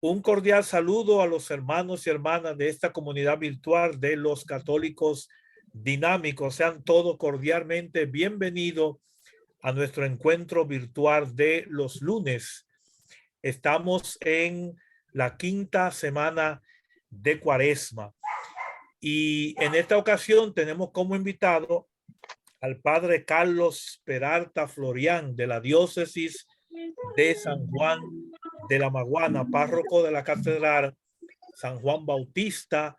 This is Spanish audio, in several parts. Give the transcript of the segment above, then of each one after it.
Un cordial saludo a los hermanos y hermanas de esta comunidad virtual de los católicos dinámicos. Sean todos cordialmente bienvenidos a nuestro encuentro virtual de los lunes. Estamos en la quinta semana de Cuaresma y en esta ocasión tenemos como invitado al padre Carlos Peralta Florián de la diócesis de San Juan de la Maguana, párroco de la catedral San Juan Bautista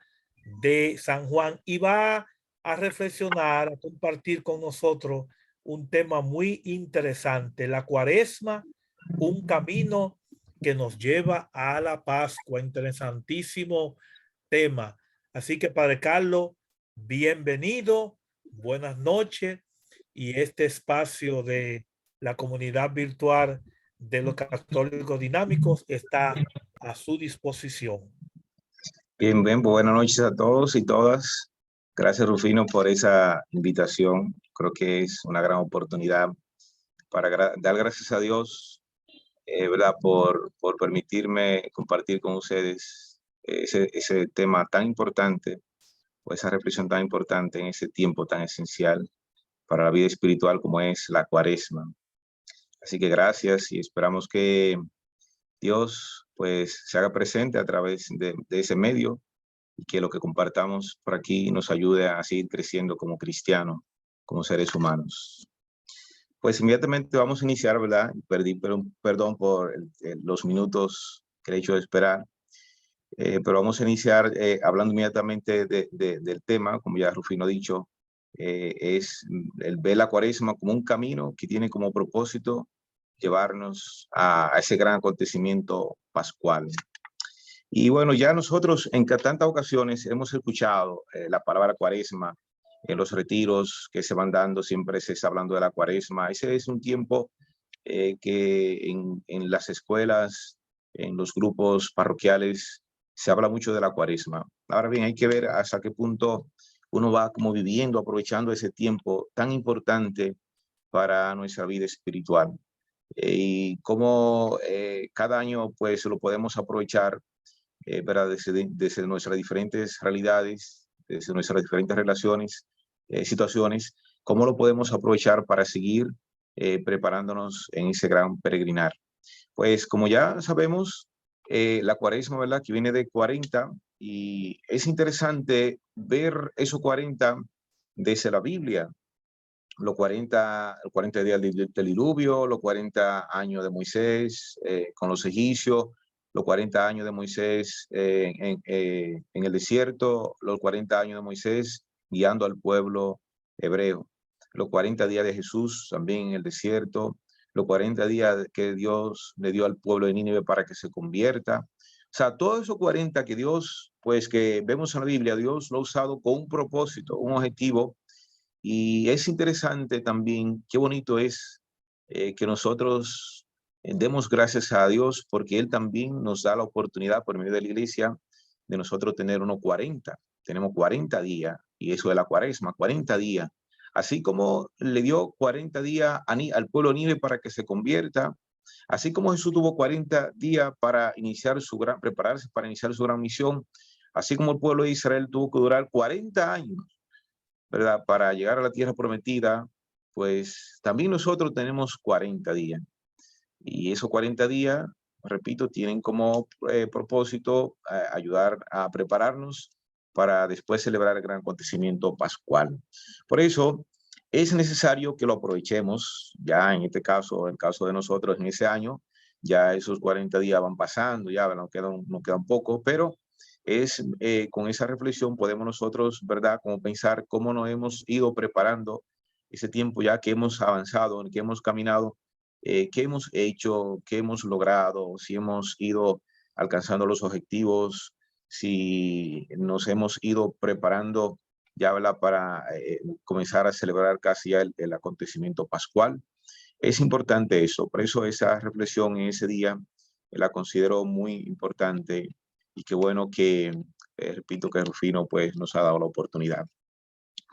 de San Juan, y va a reflexionar, a compartir con nosotros un tema muy interesante: la Cuaresma, un camino que nos lleva a la Pascua. Interesantísimo tema. Así que, padre Carlos, bienvenido, buenas noches, y este espacio de la comunidad virtual de los católicos dinámicos está a su disposición. Bien, bien, buenas noches a todos y todas. Gracias, Rufino, por esa invitación. Creo que es una gran oportunidad para dar gracias a Dios, ¿verdad? Por permitirme compartir con ustedes ese tema tan importante, o esa reflexión tan importante en ese tiempo tan esencial para la vida espiritual como es la Cuaresma. Así que gracias y esperamos que Dios pues se haga presente a través de ese medio y que lo que compartamos por aquí nos ayude a seguir creciendo como cristianos, como seres humanos. Pues inmediatamente vamos a iniciar, ¿verdad? Perdón por los minutos que he hecho de esperar, pero vamos a iniciar hablando inmediatamente del tema, como ya Rufino ha dicho, es el ver la Cuaresma como un camino que tiene como propósito llevarnos a ese gran acontecimiento pascual. Y bueno, ya nosotros en tantas ocasiones hemos escuchado la palabra Cuaresma en los retiros que se van dando, siempre se está hablando de la Cuaresma. Ese es un tiempo que en las escuelas, en los grupos parroquiales, se habla mucho de la Cuaresma. Ahora bien, hay que ver hasta qué punto uno va como viviendo, aprovechando ese tiempo tan importante para nuestra vida espiritual. Y cómo cada año pues lo podemos aprovechar, ¿verdad? Desde nuestras diferentes realidades, desde nuestras diferentes relaciones, situaciones, cómo lo podemos aprovechar para seguir preparándonos en ese gran peregrinar. Pues como ya sabemos, la Cuaresma, ¿verdad? Que viene de 40, y es interesante ver esos 40 desde la Biblia. Los 40 días del diluvio, los 40 años de Moisés con los egipcios, los 40 años de Moisés en el desierto, los 40 años de Moisés guiando al pueblo hebreo, los 40 días de Jesús también en el desierto, los 40 días que Dios le dio al pueblo de Nínive para que se convierta. O sea, todos esos 40 que Dios, pues que vemos en la Biblia, Dios lo ha usado con un propósito, un objetivo. Y es interesante también, qué bonito es que nosotros demos gracias a Dios, porque Él también nos da la oportunidad por medio de la iglesia de nosotros tener unos 40. Tenemos 40 días, y eso es la Cuaresma, 40 días. Así como le dio 40 días al pueblo Nínive para que se convierta, así como Jesús tuvo 40 días para prepararse para iniciar su gran misión, así como el pueblo de Israel tuvo que durar 40 años, ¿verdad? Para llegar a la tierra prometida, pues también nosotros tenemos 40 días. Y esos 40 días, repito, tienen como propósito ayudar a prepararnos para después celebrar el gran acontecimiento pascual. Por eso es necesario que lo aprovechemos, ya en este caso, en el caso de nosotros, en ese año, ya esos 40 días van pasando, ya nos quedan poco, pero es con esa reflexión podemos nosotros, ¿verdad?, como pensar cómo nos hemos ido preparando ese tiempo ya que hemos avanzado, que hemos caminado, qué hemos hecho, qué hemos logrado, si hemos ido alcanzando los objetivos, si nos hemos ido preparando ya, ¿verdad?, para comenzar a celebrar casi ya el acontecimiento pascual. Es importante eso, por eso esa reflexión en ese día la considero muy importante, y qué bueno que, repito, que Rufino pues nos ha dado la oportunidad.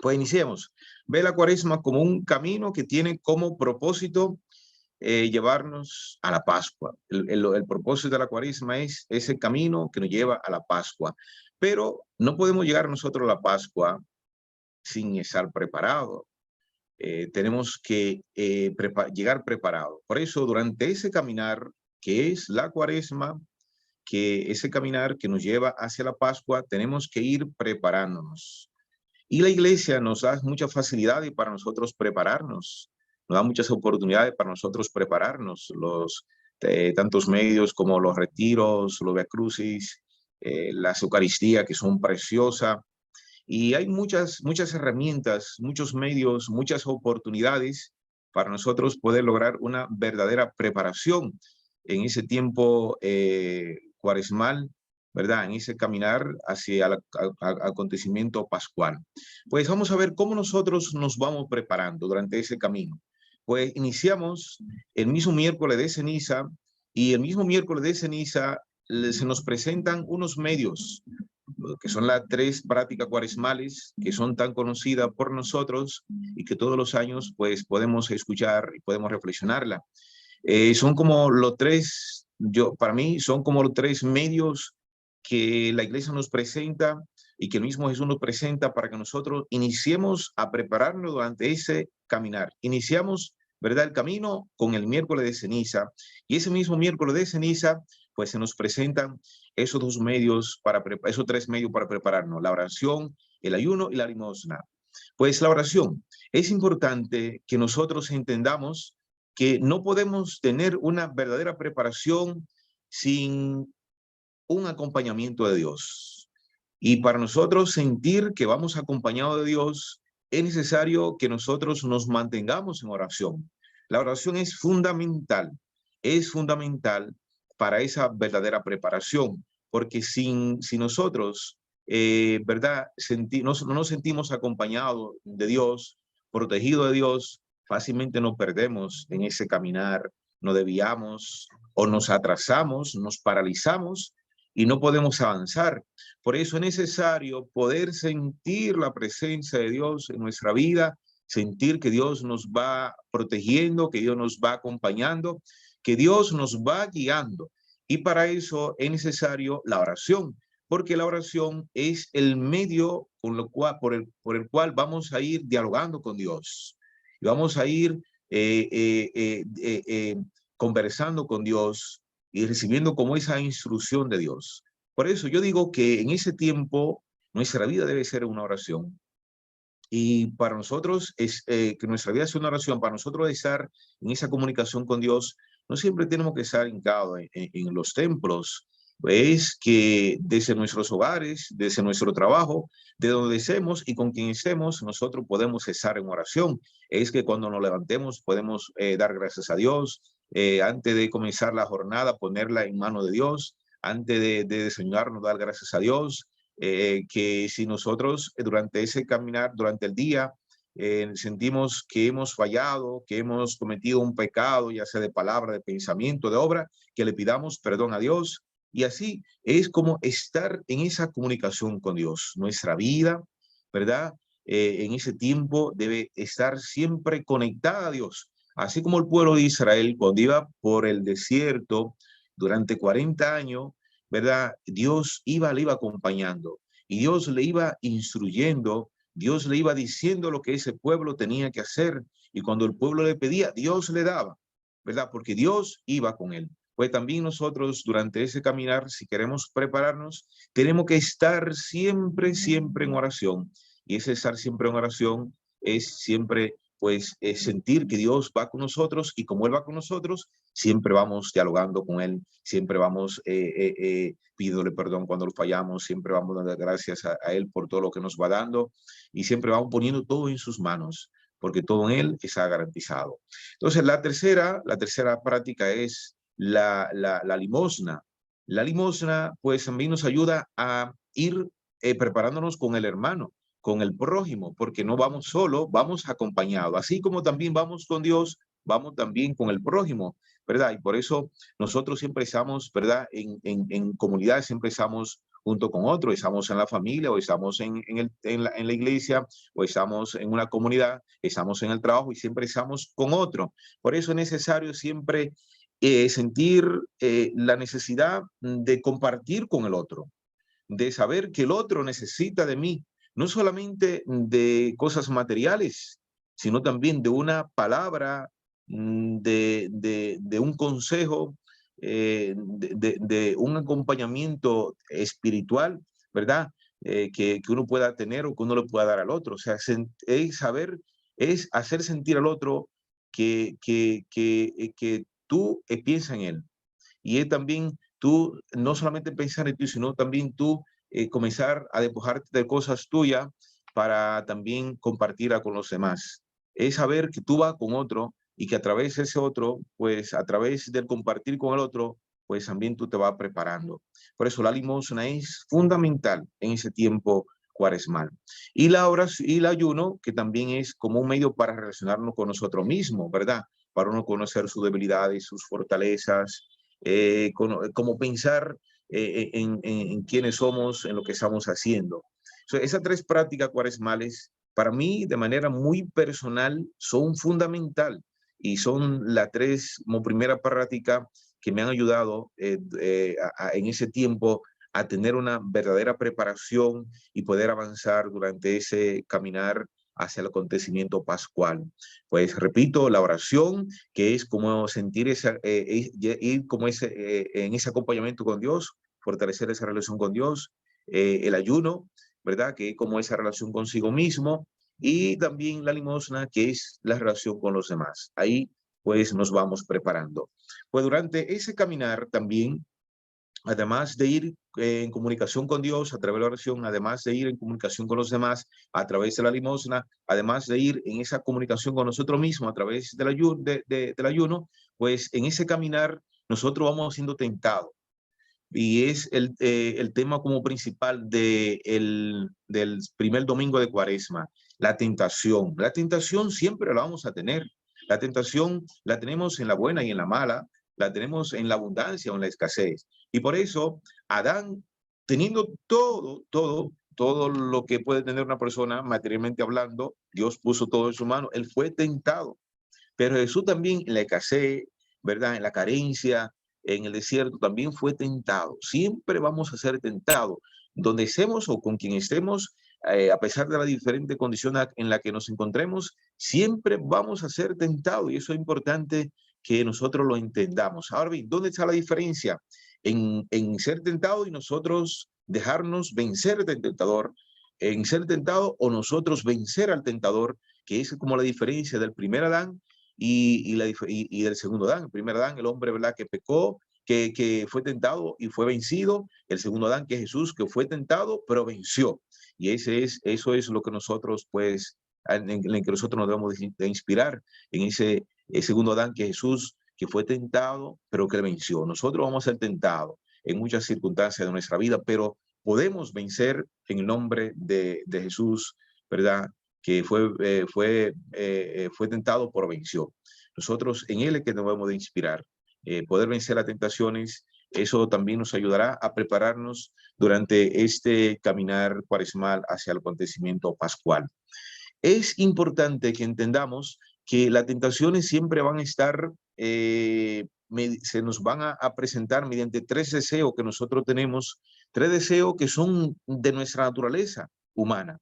Pues iniciemos. Ve la Cuaresma como un camino que tiene como propósito llevarnos a la Pascua. El propósito de la Cuaresma es ese camino que nos lleva a la Pascua. Pero no podemos llegar nosotros a la Pascua sin estar preparados. Tenemos que llegar preparados. Por eso, durante ese caminar que es la Cuaresma, que ese caminar que nos lleva hacia la Pascua, tenemos que ir preparándonos. Y la iglesia nos da mucha facilidad para nosotros prepararnos, nos da muchas oportunidades para nosotros prepararnos, tantos medios como los retiros, los viacrucis, las Eucaristías que son preciosas. Y hay muchas herramientas, muchos medios, muchas oportunidades para nosotros poder lograr una verdadera preparación en ese tiempo cuaresmal, ¿verdad? En ese caminar hacia el acontecimiento pascual. Pues vamos a ver cómo nosotros nos vamos preparando durante ese camino. Pues iniciamos el mismo miércoles de ceniza, y el mismo miércoles de ceniza se nos presentan unos medios, que son las 3 prácticas cuaresmales que son tan conocidas por nosotros y que todos los años pues podemos escuchar y podemos reflexionarla. Son como los 3, para mí son como los 3 medios que la iglesia nos presenta y que el mismo Jesús nos presenta para que nosotros iniciemos a prepararnos durante ese caminar. Iniciamos, ¿verdad?, el camino con el miércoles de ceniza, y ese mismo miércoles de ceniza pues se nos presentan esos 2 medios, esos 3 medios para prepararnos: la oración, el ayuno y la limosna. Pues la oración, es importante que nosotros entendamos que no podemos tener una verdadera preparación sin un acompañamiento de Dios. Y para nosotros sentir que vamos acompañados de Dios, es necesario que nosotros nos mantengamos en oración. La oración es fundamental para esa verdadera preparación, porque si nosotros, ¿verdad?, no nos sentimos acompañados de Dios, protegidos de Dios, fácilmente nos perdemos en ese caminar, nos desviamos o nos atrasamos, nos paralizamos y no podemos avanzar. Por eso es necesario poder sentir la presencia de Dios en nuestra vida, sentir que Dios nos va protegiendo, que Dios nos va acompañando, que Dios nos va guiando. Y para eso es necesario la oración, porque la oración es el medio por el cual vamos a ir dialogando con Dios. Y vamos a ir conversando con Dios y recibiendo como esa instrucción de Dios. Por eso yo digo que en ese tiempo nuestra vida debe ser una oración. Y para nosotros, que nuestra vida sea una oración, para nosotros estar en esa comunicación con Dios, no siempre tenemos que estar hincados en los templos. Es que desde nuestros hogares, desde nuestro trabajo, de donde estemos y con quien estemos, nosotros podemos estar en oración. Es que cuando nos levantemos podemos dar gracias a Dios. Antes de comenzar la jornada, ponerla en manos de Dios. Antes de desayunarnos, dar gracias a Dios. Que si nosotros durante ese caminar, durante el día, sentimos que hemos fallado, que hemos cometido un pecado, ya sea de palabra, de pensamiento, de obra, que le pidamos perdón a Dios. Y así es como estar en esa comunicación con Dios. Nuestra vida, ¿verdad?, en ese tiempo debe estar siempre conectada a Dios. Así como el pueblo de Israel, cuando iba por el desierto durante 40 años, ¿verdad?, Dios le iba acompañando y Dios le iba instruyendo, Dios le iba diciendo lo que ese pueblo tenía que hacer, y cuando el pueblo le pedía, Dios le daba, ¿verdad?, porque Dios iba con él. Pues también nosotros durante ese caminar, si queremos prepararnos, tenemos que estar siempre en oración, y ese estar siempre en oración es siempre pues sentir que Dios va con nosotros, y como Él va con nosotros, siempre vamos dialogando con Él, siempre vamos pidiéndole perdón cuando lo fallamos, siempre vamos dando gracias a Él por todo lo que nos va dando, y siempre vamos poniendo todo en sus manos, porque todo en Él está garantizado. Entonces, la tercera práctica es la limosna. La limosna, pues también nos ayuda a ir preparándonos con el hermano, con el prójimo, porque no vamos solo, vamos acompañados. Así como también vamos con Dios, vamos también con el prójimo, ¿verdad? Y por eso nosotros siempre estamos, ¿verdad?, en comunidad, siempre estamos junto con otro, estamos en la familia, o estamos en la iglesia, o estamos en una comunidad, estamos en el trabajo y siempre estamos con otro. Por eso es necesario siempre sentir la necesidad de compartir con el otro, de saber que el otro necesita de mí, no solamente de cosas materiales, sino también de una palabra, de un consejo, de un acompañamiento espiritual, ¿verdad? Que uno pueda tener o que uno le pueda dar al otro. O sea, es saber, es hacer sentir al otro que tú piensas en él. Y es también tú no solamente pensar en ti, sino también tú comenzar a despojarte de cosas tuyas para también compartirla con los demás. Es saber que tú vas con otro y que a través de ese otro, pues a través del compartir con el otro, pues también tú te vas preparando. Por eso la limosna es fundamental en ese tiempo cuaresmal. Y la oración y el ayuno, que también es como un medio para relacionarnos con nosotros mismos, ¿verdad? Para uno conocer sus debilidades, sus fortalezas, como pensar en quiénes somos, en lo que estamos haciendo. Esas tres prácticas cuaresmales, para mí, de manera muy personal, son fundamental y son las tres como primera práctica que me han ayudado en ese tiempo a tener una verdadera preparación y poder avanzar durante ese caminar hacia el acontecimiento pascual. Pues repito, la oración, que es como sentir ir como en ese acompañamiento con Dios, fortalecer esa relación con Dios, el ayuno, ¿verdad? Que es como esa relación consigo mismo, y también la limosna, que es la relación con los demás. Ahí pues nos vamos preparando. Pues durante ese caminar también, además de ir en comunicación con Dios a través de la oración, además de ir en comunicación con los demás a través de la limosna, además de ir en esa comunicación con nosotros mismos a través del ayuno, pues en ese caminar nosotros vamos siendo tentados. Y es el tema como principal del primer domingo de Cuaresma, la tentación. La tentación siempre la vamos a tener. La tentación la tenemos en la buena y en la mala, la tenemos en la abundancia o en la escasez. Y por eso, Adán, teniendo todo lo que puede tener una persona materialmente hablando, Dios puso todo en su mano, él fue tentado. Pero Jesús también en la escasez, ¿verdad? En la carencia, en el desierto, también fue tentado. Siempre vamos a ser tentados. Donde estemos o con quien estemos, a pesar de la diferente condición en la que nos encontremos, siempre vamos a ser tentados. Y eso es importante que nosotros lo entendamos. Ahora bien, ¿dónde está la diferencia en ser tentado y nosotros dejarnos vencer del tentador? En ser tentado o nosotros vencer al tentador, que es como la diferencia del primer Adán y del segundo Adán. El primer Adán, el hombre, ¿verdad?, que pecó, que fue tentado y fue vencido. El segundo Adán, que es Jesús, que fue tentado, pero venció. Y eso es lo que nosotros, pues, en que nosotros nos debemos de inspirar, en ese segundo Adán, que es Jesús, que fue tentado, pero que venció. Nosotros vamos a ser tentados en muchas circunstancias de nuestra vida, pero podemos vencer en el nombre de Jesús, ¿verdad?, que fue tentado por venció. Nosotros en él es que nos debemos de inspirar. Poder vencer las tentaciones, eso también nos ayudará a prepararnos durante este caminar cuaresmal hacia el acontecimiento pascual. Es importante que entendamos que las tentaciones siempre van a estar, se nos van a presentar mediante tres deseos que nosotros tenemos, tres deseos que son de nuestra naturaleza humana.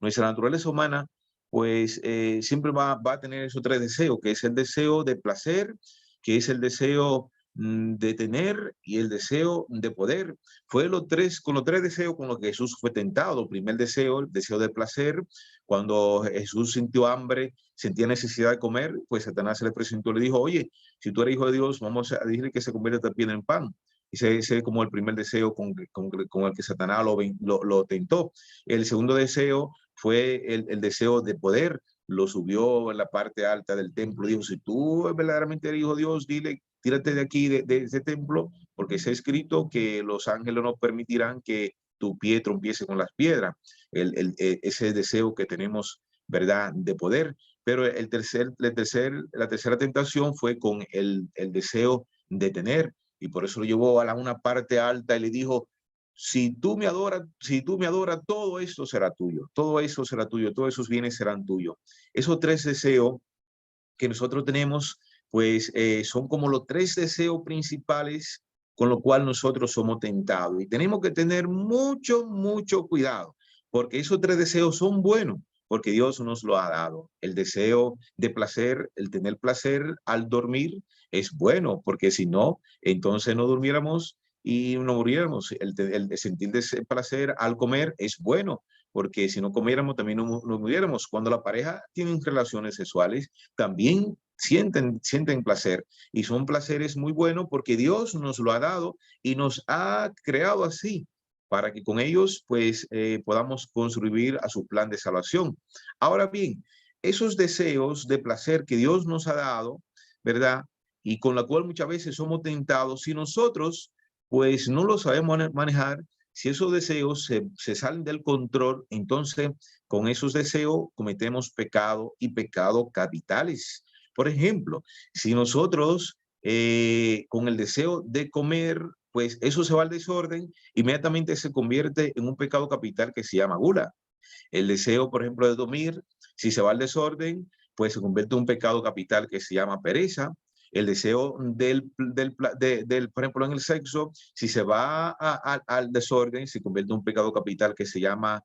Nuestra naturaleza humana, pues siempre va a tener esos tres deseos, que es el deseo de placer, que es el deseo de tener y el deseo de poder. Fue con los tres deseos con los que Jesús fue tentado. El primer deseo, el deseo de placer. Cuando Jesús sintió hambre, sentía necesidad de comer, pues Satanás se le presentó y le dijo, oye, si tú eres hijo de Dios, vamos a decirle que se convierta también en pan. Ese es como el primer deseo con el que Satanás lo tentó. El segundo deseo fue el deseo de poder. Lo subió en la parte alta del templo. Dijo, si tú verdaderamente eres hijo de Dios, dile, tírate de aquí, de ese templo, porque se ha escrito que los ángeles no permitirán que tu pie trompiece con las piedras. Ese deseo que tenemos, ¿verdad?, de poder. Pero la tercera tentación fue con el deseo de tener. Y por eso lo llevó a una parte alta y le dijo, si tú me adoras, todo esto será tuyo, todo eso será tuyo, todos esos bienes serán tuyos. Esos tres deseos que nosotros tenemos, pues son como los tres deseos principales con lo cual nosotros somos tentados. Y tenemos que tener mucho, mucho cuidado, porque esos tres deseos son buenos, porque Dios nos lo ha dado. El deseo de placer, el tener placer al dormir, es bueno, porque si no, entonces no durmiéramos y no muriéramos. El sentir de placer al comer es bueno, porque si no comiéramos también no muriéramos. Cuando la pareja tiene relaciones sexuales, también sienten placer, y son placeres muy buenos porque Dios nos lo ha dado y nos ha creado así para que con ellos pues podamos construir a su plan de salvación. Ahora bien, esos deseos de placer que Dios nos ha dado, ¿verdad? Y con la cual muchas veces somos tentados, si nosotros pues no lo sabemos manejar, si esos deseos se salen del control, entonces con esos deseos cometemos pecado, y pecado capitales. Por ejemplo, si nosotros con el deseo de comer, pues eso se va al desorden, inmediatamente se convierte en un pecado capital que se llama gula. El deseo, por ejemplo, de dormir, si se va al desorden, pues se convierte en un pecado capital que se llama pereza. El deseo por ejemplo, en el sexo, si se va al desorden, se convierte en un pecado capital que se llama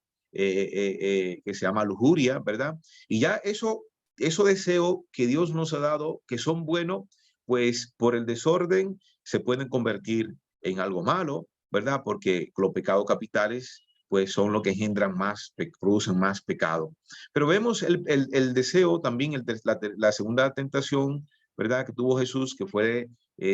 lujuria, ¿verdad? Y ya esos deseos que Dios nos ha dado, que son buenos, pues por el desorden se pueden convertir en algo malo, ¿verdad? Porque los pecados capitales pues son los que engendran más, producen más pecado. Pero vemos el deseo también, la segunda tentación, ¿verdad? Que tuvo Jesús, que fue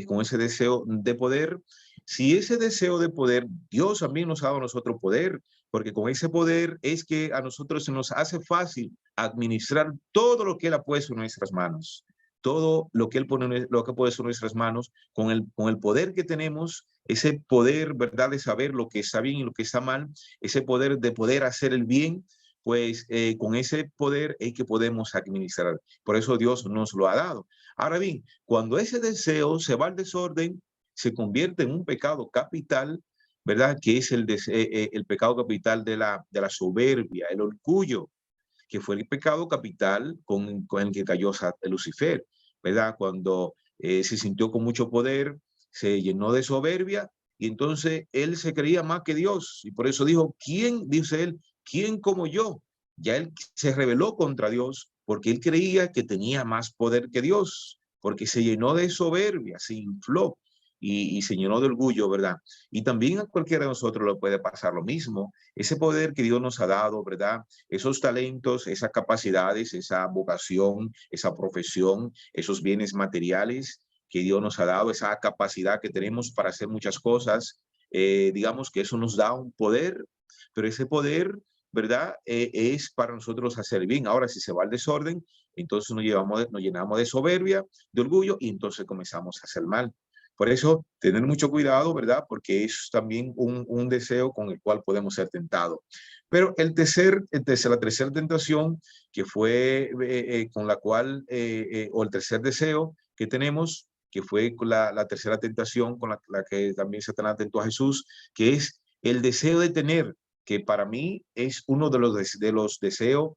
con ese deseo de poder. Si ese deseo de poder, Dios también nos ha dado a nosotros poder, porque con ese poder es que a nosotros se nos hace fácil administrar todo lo que Él ha puesto en nuestras manos. Todo lo que Él pone, lo que puede ser en nuestras manos, con el poder que tenemos, ese poder, ¿verdad?, de saber lo que está bien y lo que está mal, ese poder de poder hacer el bien, pues con ese poder es que podemos administrar. Por eso Dios nos lo ha dado. Ahora bien, cuando ese deseo se va al desorden, se convierte en un pecado capital, ¿verdad? Que es el pecado capital de la soberbia, el orgullo, que fue el pecado capital con el que cayó Lucifer, ¿verdad? Cuando se sintió con mucho poder, se llenó de soberbia, y entonces él se creía más que Dios, y por eso dijo, ¿quién, dice él, quién como yo? Ya él se rebeló contra Dios porque él creía que tenía más poder que Dios, porque se llenó de soberbia, se infló y se llenó de orgullo, ¿verdad? Y también a cualquiera de nosotros le puede pasar lo mismo. Ese poder que Dios nos ha dado, ¿verdad? Esos talentos, esas capacidades, esa vocación, esa profesión, esos bienes materiales que Dios nos ha dado, esa capacidad que tenemos para hacer muchas cosas, digamos que eso nos da un poder, pero ese poder, ¿verdad? Es para nosotros hacer bien. Ahora, si se va al desorden, entonces nos llenamos de soberbia, de orgullo, y entonces comenzamos a hacer mal. Por eso, tener mucho cuidado, ¿verdad? Porque es también un deseo con el cual podemos ser tentados. Pero la tercera tentación, que fue con la cual, o el tercer deseo que tenemos, que fue con la tercera tentación con la que también Satanás tentó a Jesús, que es el deseo de tener, que para mí es uno de los deseos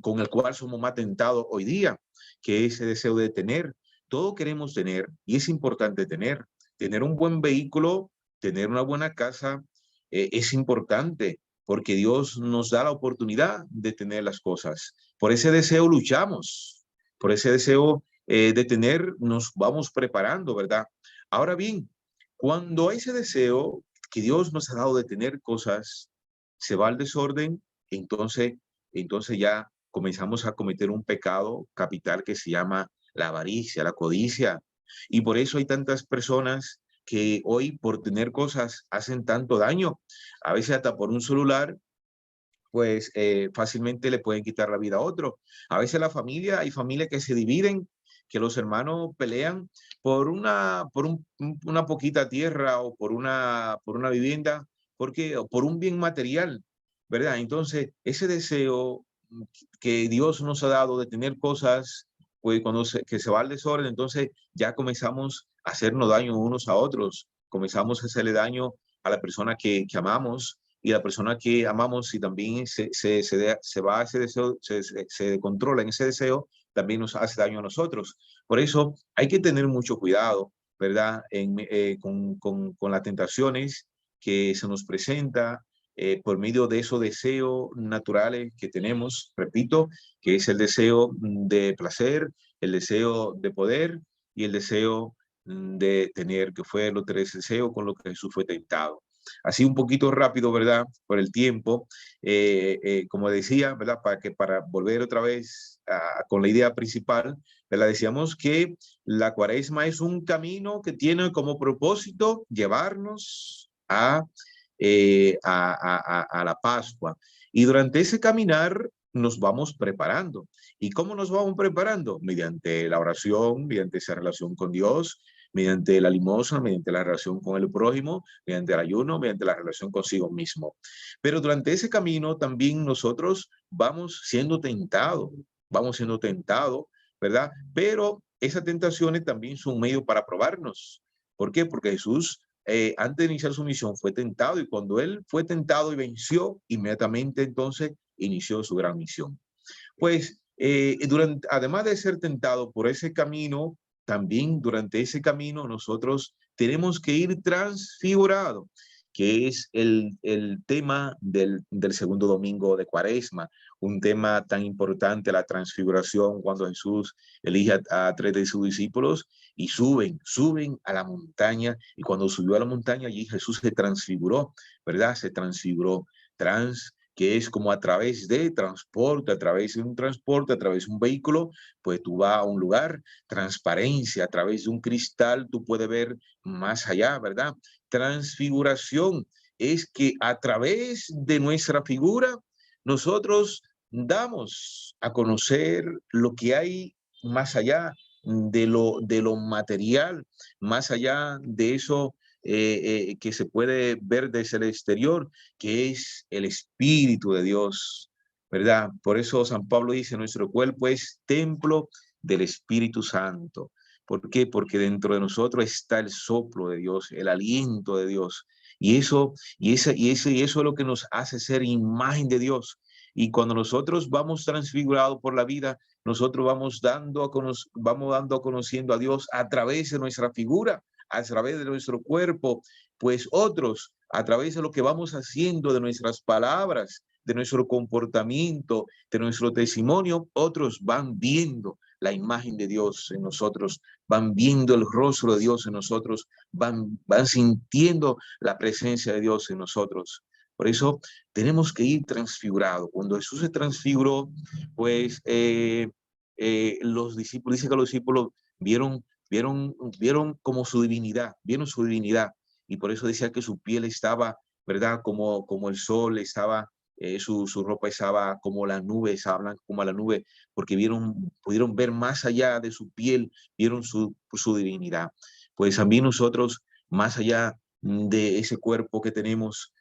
con el cual somos más tentados hoy día, que es ese deseo de tener. Todo queremos tener, y es importante tener un buen vehículo, tener una buena casa, es importante, porque Dios nos da la oportunidad de tener las cosas. Por ese deseo luchamos, por ese deseo de tener, nos vamos preparando, ¿verdad? Ahora bien, cuando ese deseo que Dios nos ha dado de tener cosas se va al desorden, entonces ya comenzamos a cometer un pecado capital que se llama la avaricia, la codicia. Y por eso hay tantas personas que hoy por tener cosas hacen tanto daño. A veces hasta por un celular, pues fácilmente le pueden quitar la vida a otro. A veces hay familias que se dividen, que los hermanos pelean por una poquita tierra o por una vivienda, o por un bien material, ¿verdad? Entonces, ese deseo que Dios nos ha dado de tener cosas, pues que se va al desorden, entonces ya comenzamos a hacernos daño unos a otros, comenzamos a hacerle daño a la persona que amamos, y la persona que amamos, si también se va a ese deseo, se controla en ese deseo, también nos hace daño a nosotros. Por eso hay que tener mucho cuidado, ¿verdad? Con las tentaciones que se nos presenta por medio de esos deseos naturales que tenemos, repito, que es el deseo de placer, el deseo de poder y el deseo de tener, que fue los tres deseos con los que Jesús fue tentado. Así un poquito rápido, ¿verdad? Por el tiempo, como decía, ¿verdad? Para volver otra vez con la idea principal, ¿verdad? Decíamos que la cuaresma es un camino que tiene como propósito llevarnos a la Pascua. Y durante ese caminar nos vamos preparando. ¿Y cómo nos vamos preparando? Mediante la oración, mediante esa relación con Dios, mediante la limosna, mediante la relación con el prójimo, mediante el ayuno, mediante la relación consigo mismo. Pero durante ese camino también nosotros vamos siendo tentados, ¿verdad? Pero esas tentaciones también son un medio para probarnos. ¿Por qué? Porque Jesús antes de iniciar su misión fue tentado, y cuando él fue tentado y venció, inmediatamente entonces inició su gran misión. Pues además de ser tentado por ese camino, también durante ese camino nosotros tenemos que ir transfigurados, que es el tema del segundo domingo de Cuaresma, un tema tan importante, la transfiguración, cuando Jesús elige a tres de sus discípulos y suben a la montaña, y cuando subió a la montaña allí Jesús se transfiguró, ¿verdad? Se transfiguró, que es como a través de transporte, a través de un transporte, a través de un vehículo, pues tú vas a un lugar, transparencia, a través de un cristal tú puedes ver más allá, ¿verdad? Transfiguración es que a través de nuestra figura nosotros damos a conocer lo que hay más allá de lo material, más allá de eso que se puede ver desde el exterior, que es el Espíritu de Dios, ¿verdad? Por eso San Pablo dice, nuestro cuerpo es templo del Espíritu Santo. ¿Por qué? Porque dentro de nosotros está el soplo de Dios, el aliento de Dios. Y eso es lo que nos hace ser imagen de Dios. Y cuando nosotros vamos transfigurados por la vida, nosotros vamos dando a conociendo a Dios a través de nuestra figura, a través de nuestro cuerpo, pues otros, a través de lo que vamos haciendo, de nuestras palabras, de nuestro comportamiento, de nuestro testimonio, otros van viendo la imagen de Dios en nosotros, van viendo el rostro de Dios en nosotros, van sintiendo la presencia de Dios en nosotros. Por eso tenemos que ir transfigurados. Cuando Jesús se transfiguró, pues los discípulos, dice que los discípulos vieron como su divinidad, vieron su divinidad, y por eso decía que su piel estaba, ¿verdad? Como el sol estaba, su ropa estaba como la nube, estaba blanca como la nube, porque pudieron ver más allá de su piel, vieron su divinidad. Pues también nosotros, más allá de ese cuerpo que tenemos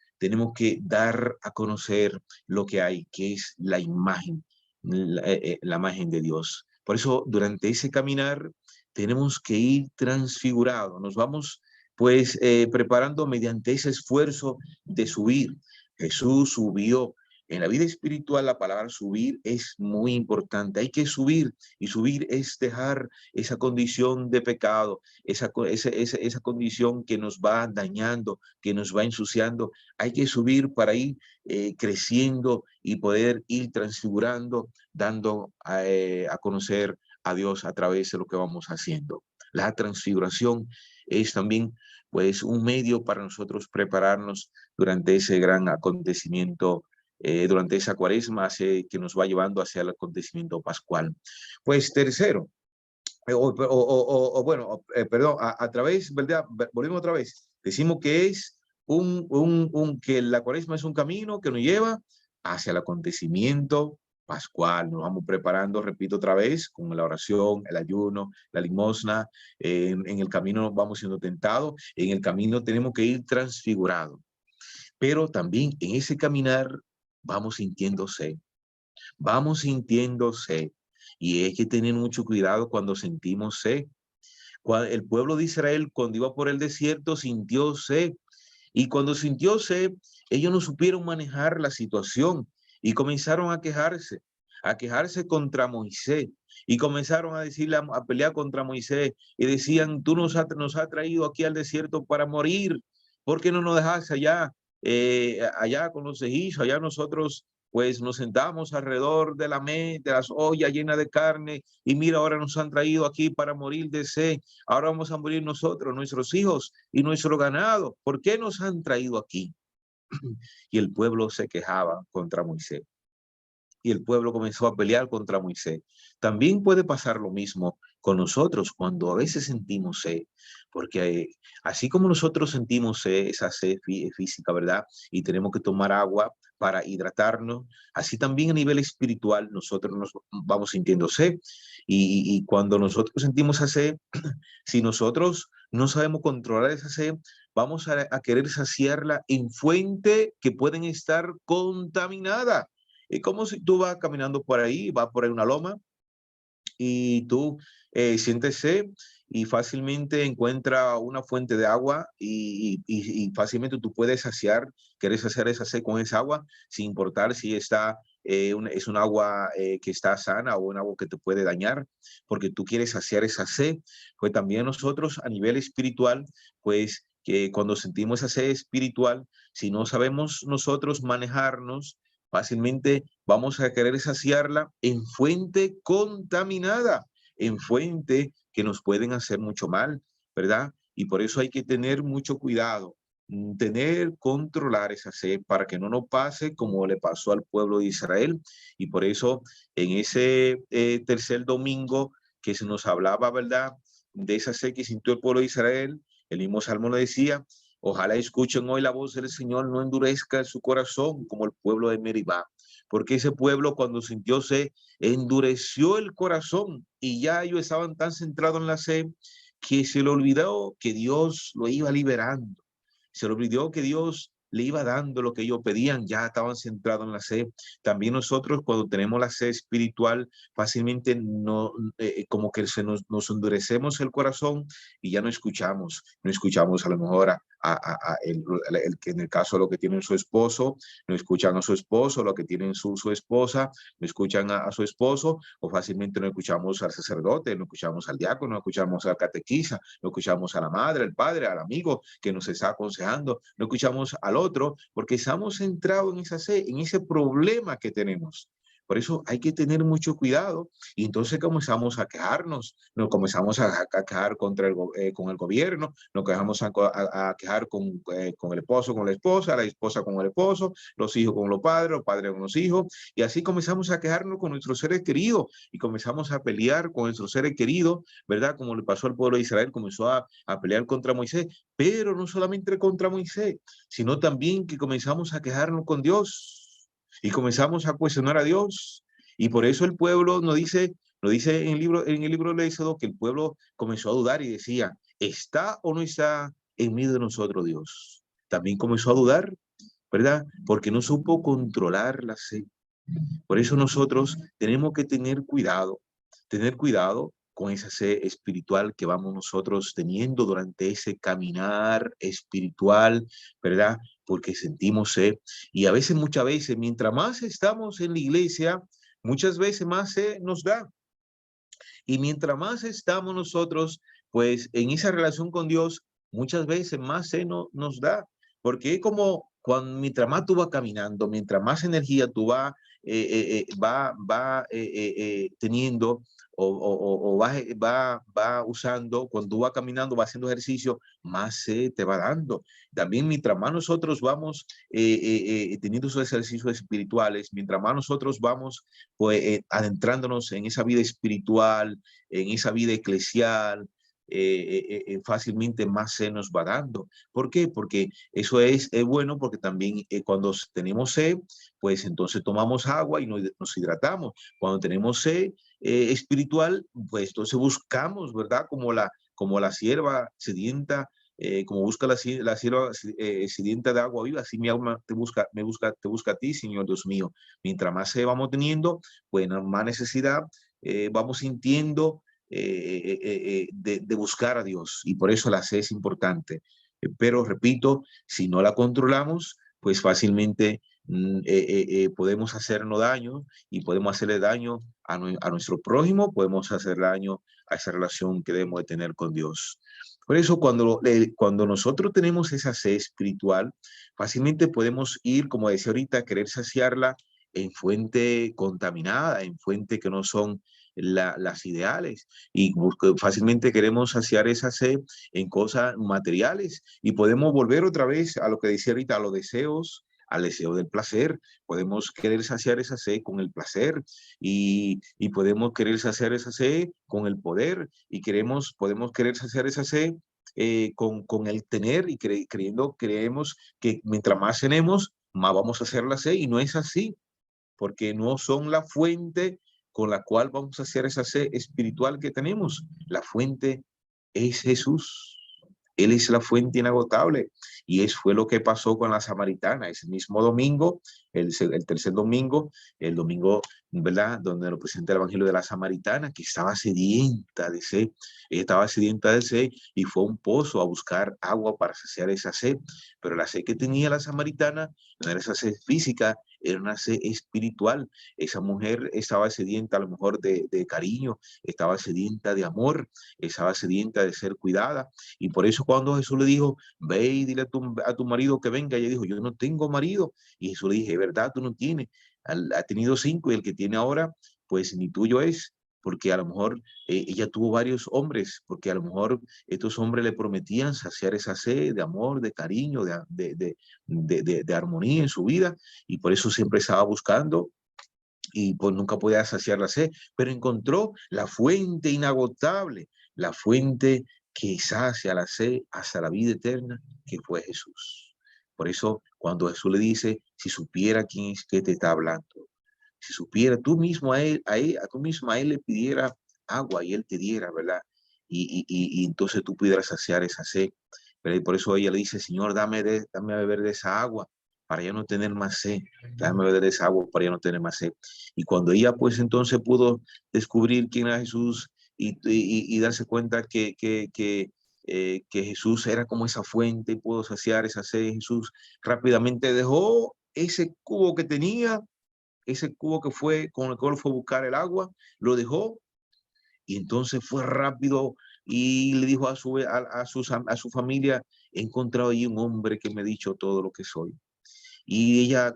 que dar a conocer lo que hay, que es la imagen, la imagen de Dios. Por eso, durante ese caminar, tenemos que ir transfigurados. Nos vamos, pues, preparando mediante ese esfuerzo de subir. Jesús subió. En la vida espiritual, la palabra subir es muy importante. Hay que subir, y subir es dejar esa condición de pecado, esa condición que nos va dañando, que nos va ensuciando. Hay que subir para ir creciendo y poder ir transfigurando, dando a conocer a Dios a través de lo que vamos haciendo. La transfiguración es también, pues, un medio para nosotros prepararnos durante ese gran acontecimiento, durante esa cuaresma que nos va llevando hacia el acontecimiento pascual. Pues tercero, perdón, a través, ¿verdad? Volvemos otra vez. Decimos que es que la cuaresma es un camino que nos lleva hacia el acontecimiento pascual. Nos vamos preparando, repito otra vez, con la oración, el ayuno, la limosna. En el camino nos vamos siendo tentados. En el camino tenemos que ir transfigurados. Pero también en ese caminar vamos sintiendo sed. Vamos sintiendo sed. Y hay que tener mucho cuidado cuando sentimos sed. El pueblo de Israel, cuando iba por el desierto, sintió sed. Y cuando sintió sed, ellos no supieron manejar la situación y comenzaron a quejarse contra Moisés. Y comenzaron a decirle, a pelear contra Moisés. Y decían, tú nos has traído aquí al desierto para morir. ¿Por qué no nos dejas allá, allá con los egipcios? Allá nosotros pues nos sentamos alrededor de las ollas llenas de carne. Y mira, ahora nos han traído aquí para morir de sed. Ahora vamos a morir nosotros, nuestros hijos y nuestro ganado. ¿Por qué nos han traído aquí? Y el pueblo se quejaba contra Moisés. Y el pueblo comenzó a pelear contra Moisés. También puede pasar lo mismo con nosotros cuando a veces sentimos sed, porque así como nosotros sentimos sed, esa sed física, ¿verdad? Y tenemos que tomar agua para hidratarnos, así también a nivel espiritual nosotros nos vamos sintiendo sed. Y cuando nosotros sentimos esa sed, si nosotros no sabemos controlar esa sed, vamos a querer saciarla en fuentes que pueden estar contaminadas. Es como si tú vas caminando por ahí, vas por ahí una loma y tú sientes sed y fácilmente encuentras una fuente de agua y fácilmente tú puedes quieres saciar esa sed con esa agua sin importar si es un agua que está sana o un agua que te puede dañar, porque tú quieres saciar esa sed. Pues también nosotros a nivel espiritual, pues que cuando sentimos esa sed espiritual, si no sabemos nosotros manejarnos, fácilmente vamos a querer saciarla en fuente contaminada, en fuente que nos pueden hacer mucho mal, ¿verdad? Y por eso hay que tener mucho cuidado, controlar esa sed para que no nos pase como le pasó al pueblo de Israel. Y por eso en ese tercer domingo que se nos hablaba, ¿verdad? De esa sed que sintió el pueblo de Israel, el mismo Salmo lo decía, ojalá escuchen hoy la voz del Señor, no endurezca su corazón como el pueblo de Meribá, porque ese pueblo cuando sintió sed endureció el corazón y ya ellos estaban tan centrados en la sed que se le olvidó que Dios lo iba liberando, se le olvidó que Dios le iba dando lo que ellos pedían, ya estaban centrados en la sed. También nosotros cuando tenemos la sed espiritual, fácilmente no, como que nos endurecemos el corazón y ya no escuchamos a lo mejor que en el caso de lo que tienen su esposo, no escuchan a su esposo, lo que tienen su esposa, no escuchan a su esposo, o fácilmente no escuchamos al sacerdote, no escuchamos al diácono, no escuchamos al catequista, no escuchamos a la madre, al padre, al amigo que nos está aconsejando, no escuchamos al otro, porque estamos centrados en esa sed, en ese problema que tenemos. Por eso hay que tener mucho cuidado y entonces comenzamos a quejarnos, nos comenzamos a quejar con el gobierno, nos quejamos a quejar con el esposo, con la esposa con el esposo, los hijos con los padres con los hijos, y así comenzamos a quejarnos con nuestros seres queridos y comenzamos a pelear con nuestros seres queridos, ¿verdad? Como le pasó al pueblo de Israel, comenzó a pelear contra Moisés, pero no solamente contra Moisés, sino también que comenzamos a quejarnos con Dios y comenzamos a cuestionar a Dios. Y por eso el pueblo nos dice en el libro de Éxodo que el pueblo comenzó a dudar y decía, ¿está o no está en medio de nosotros Dios? También comenzó a dudar, ¿verdad? Porque no supo controlar la sed. Por eso nosotros tenemos que tener cuidado con esa sed espiritual que vamos nosotros teniendo durante ese caminar espiritual, ¿verdad? Porque sentimos sed. Y a veces, muchas veces, mientras más estamos en la iglesia, muchas veces más sed nos da. Y mientras más estamos nosotros, pues en esa relación con Dios, muchas veces más seno nos da. Porque es como mientras más tú vas caminando, mientras más energía tú vas teniendo o va usando, cuando tú vas caminando, vas haciendo ejercicio, más se te va dando. También mientras más nosotros vamos teniendo esos ejercicios espirituales, mientras más nosotros vamos pues, adentrándonos en esa vida espiritual, en esa vida eclesial, fácilmente más se nos va dando. ¿Por qué? Porque eso es bueno, porque también cuando tenemos sed, pues entonces tomamos agua y nos hidratamos. Cuando tenemos sed espiritual, pues entonces buscamos, ¿verdad? Como la sierva sedienta, como busca la sierva sedienta de agua viva, así mi alma te busca a ti, Señor Dios mío. Mientras más sed vamos teniendo, pues más necesidad vamos sintiendo de buscar a Dios. Y por eso la sed es importante. Pero repito, si no la controlamos, pues fácilmente podemos hacernos daño y podemos hacerle daño a nuestro prójimo, podemos hacer daño a esa relación que debemos de tener con Dios. Por eso cuando nosotros tenemos esa sed espiritual, fácilmente podemos ir, como decía ahorita, a querer saciarla en fuente contaminada, en fuente que no son las ideales, y fácilmente queremos saciar esa sed en cosas materiales y podemos volver otra vez a lo que decía ahorita, a los deseos, al deseo del placer. Podemos querer saciar esa sed con el placer y podemos querer saciar esa sed con el poder y podemos querer saciar esa sed con el tener y creemos que mientras más tenemos, más vamos a hacer la sed, y no es así, porque no son la fuente con la cual vamos a hacer esa sed espiritual que tenemos. La fuente es Jesús. Él es la fuente inagotable. Y eso fue lo que pasó con la samaritana. Ese mismo domingo, el tercer domingo, el domingo, ¿verdad?, donde lo presenta el Evangelio de la samaritana, que estaba sedienta de sed. Ella estaba sedienta de sed y fue a un pozo a buscar agua para saciar esa sed. Pero la sed que tenía la samaritana no era esa sed física, era una sed espiritual. Esa mujer estaba sedienta a lo mejor de cariño, estaba sedienta de amor, estaba sedienta de ser cuidada. Y por eso cuando Jesús le dijo, ve y dile a tu marido que venga, ella dijo, yo no tengo marido. Y Jesús le dije, ¿verdad? Tú no tienes. Ha tenido 5 y el que tiene ahora, pues ni tuyo es. Porque a lo mejor ella tuvo varios hombres, porque a lo mejor estos hombres le prometían saciar esa sed de amor, de cariño, de armonía en su vida, y por eso siempre estaba buscando y pues nunca podía saciar la sed, pero encontró la fuente inagotable, la fuente que sacia la sed hasta la vida eterna, que fue Jesús. Por eso cuando Jesús le dice, si supiera quién es que te está hablando, si supiera tú mismo tú mismo a él le pidiera agua y él te diera, ¿verdad? Y entonces tú pudieras saciar esa sed. ¿Verdad? Y por eso ella le dice, Señor, dame a beber de esa agua para ya no tener más sed. Dame a beber de esa agua para ya no tener más sed. Y cuando ella pues entonces pudo descubrir quién era Jesús y darse cuenta que Jesús era como esa fuente y pudo saciar esa sed de Jesús, rápidamente dejó ese cubo que tenía, ese cubo que fue con el cual fue a buscar el agua, lo dejó y entonces fue rápido y le dijo a su familia, he encontrado allí un hombre que me ha dicho todo lo que soy. Y ella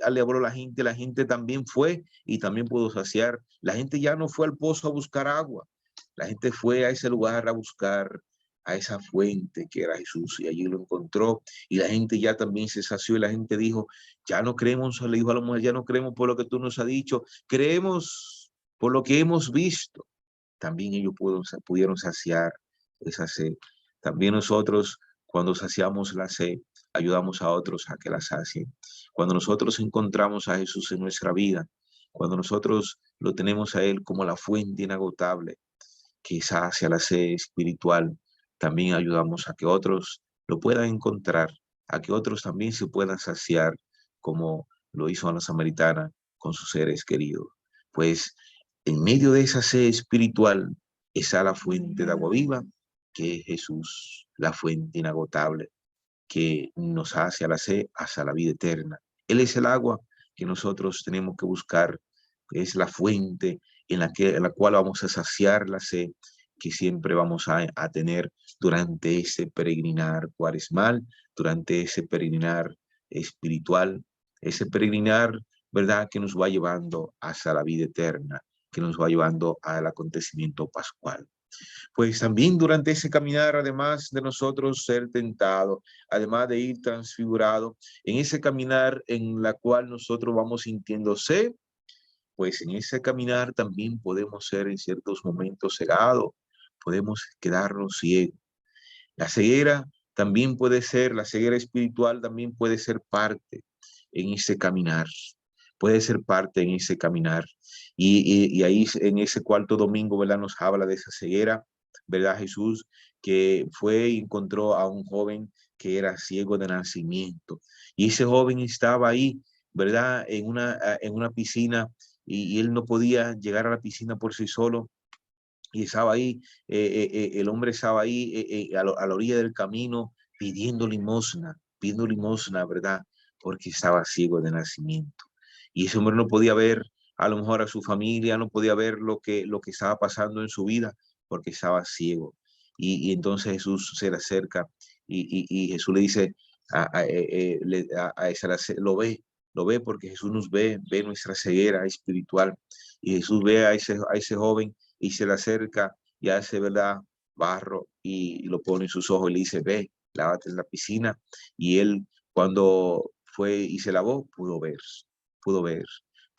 le habló a la gente también fue y también pudo saciar. La gente ya no fue al pozo a buscar agua, la gente fue a ese lugar a buscar a esa fuente que era Jesús, y allí lo encontró, y la gente ya también se sació, y la gente dijo, ya no creemos, le dijo a la mujer, ya no creemos por lo que tú nos has dicho, creemos por lo que hemos visto. También ellos pudieron saciar esa sed. También nosotros, cuando saciamos la sed, ayudamos a otros a que la sacien. Cuando nosotros encontramos a Jesús en nuestra vida, cuando nosotros lo tenemos a Él como la fuente inagotable que sacia la sed espiritual, también ayudamos a que otros lo puedan encontrar, a que otros también se puedan saciar, como lo hizo la samaritana con sus seres queridos. Pues en medio de esa sed espiritual está la fuente de agua viva, que es Jesús, la fuente inagotable, que nos hace la sed hasta la vida eterna. Él es el agua que nosotros tenemos que buscar, es la fuente en la cual vamos a saciar la sed que siempre vamos a tener durante ese peregrinar cuaresmal, durante ese peregrinar espiritual, ese peregrinar, ¿verdad?, que nos va llevando hasta la vida eterna, que nos va llevando al acontecimiento pascual. Pues también durante ese caminar, además de nosotros ser tentado, además de ir transfigurado, en ese caminar en la cual nosotros vamos sintiendo sed, pues en ese caminar también podemos ser en ciertos momentos cegados, podemos quedarnos ciegos. La ceguera también puede ser, la ceguera espiritual también puede ser parte en ese caminar, puede ser parte en ese caminar. Y ahí en ese cuarto domingo, ¿verdad?, nos habla de esa ceguera, ¿verdad? Jesús, que fue y encontró a un joven que era ciego de nacimiento. Y ese joven estaba ahí, ¿verdad?, en una piscina, y él no podía llegar a la piscina por sí solo. y estaba ahí, el hombre estaba ahí a la orilla del camino pidiendo limosna, ¿verdad? Porque estaba ciego de nacimiento. Y ese hombre no podía ver a lo mejor a su familia, no podía ver lo que estaba pasando en su vida porque estaba ciego. Y entonces Jesús se le acerca y Jesús le dice, lo ve porque Jesús nos ve nuestra ceguera espiritual. Y Jesús ve a ese joven y se le acerca y hace, ¿verdad?, barro y lo pone en sus ojos y le dice, ve, lávate en la piscina. Y él, cuando fue y se lavó, pudo ver,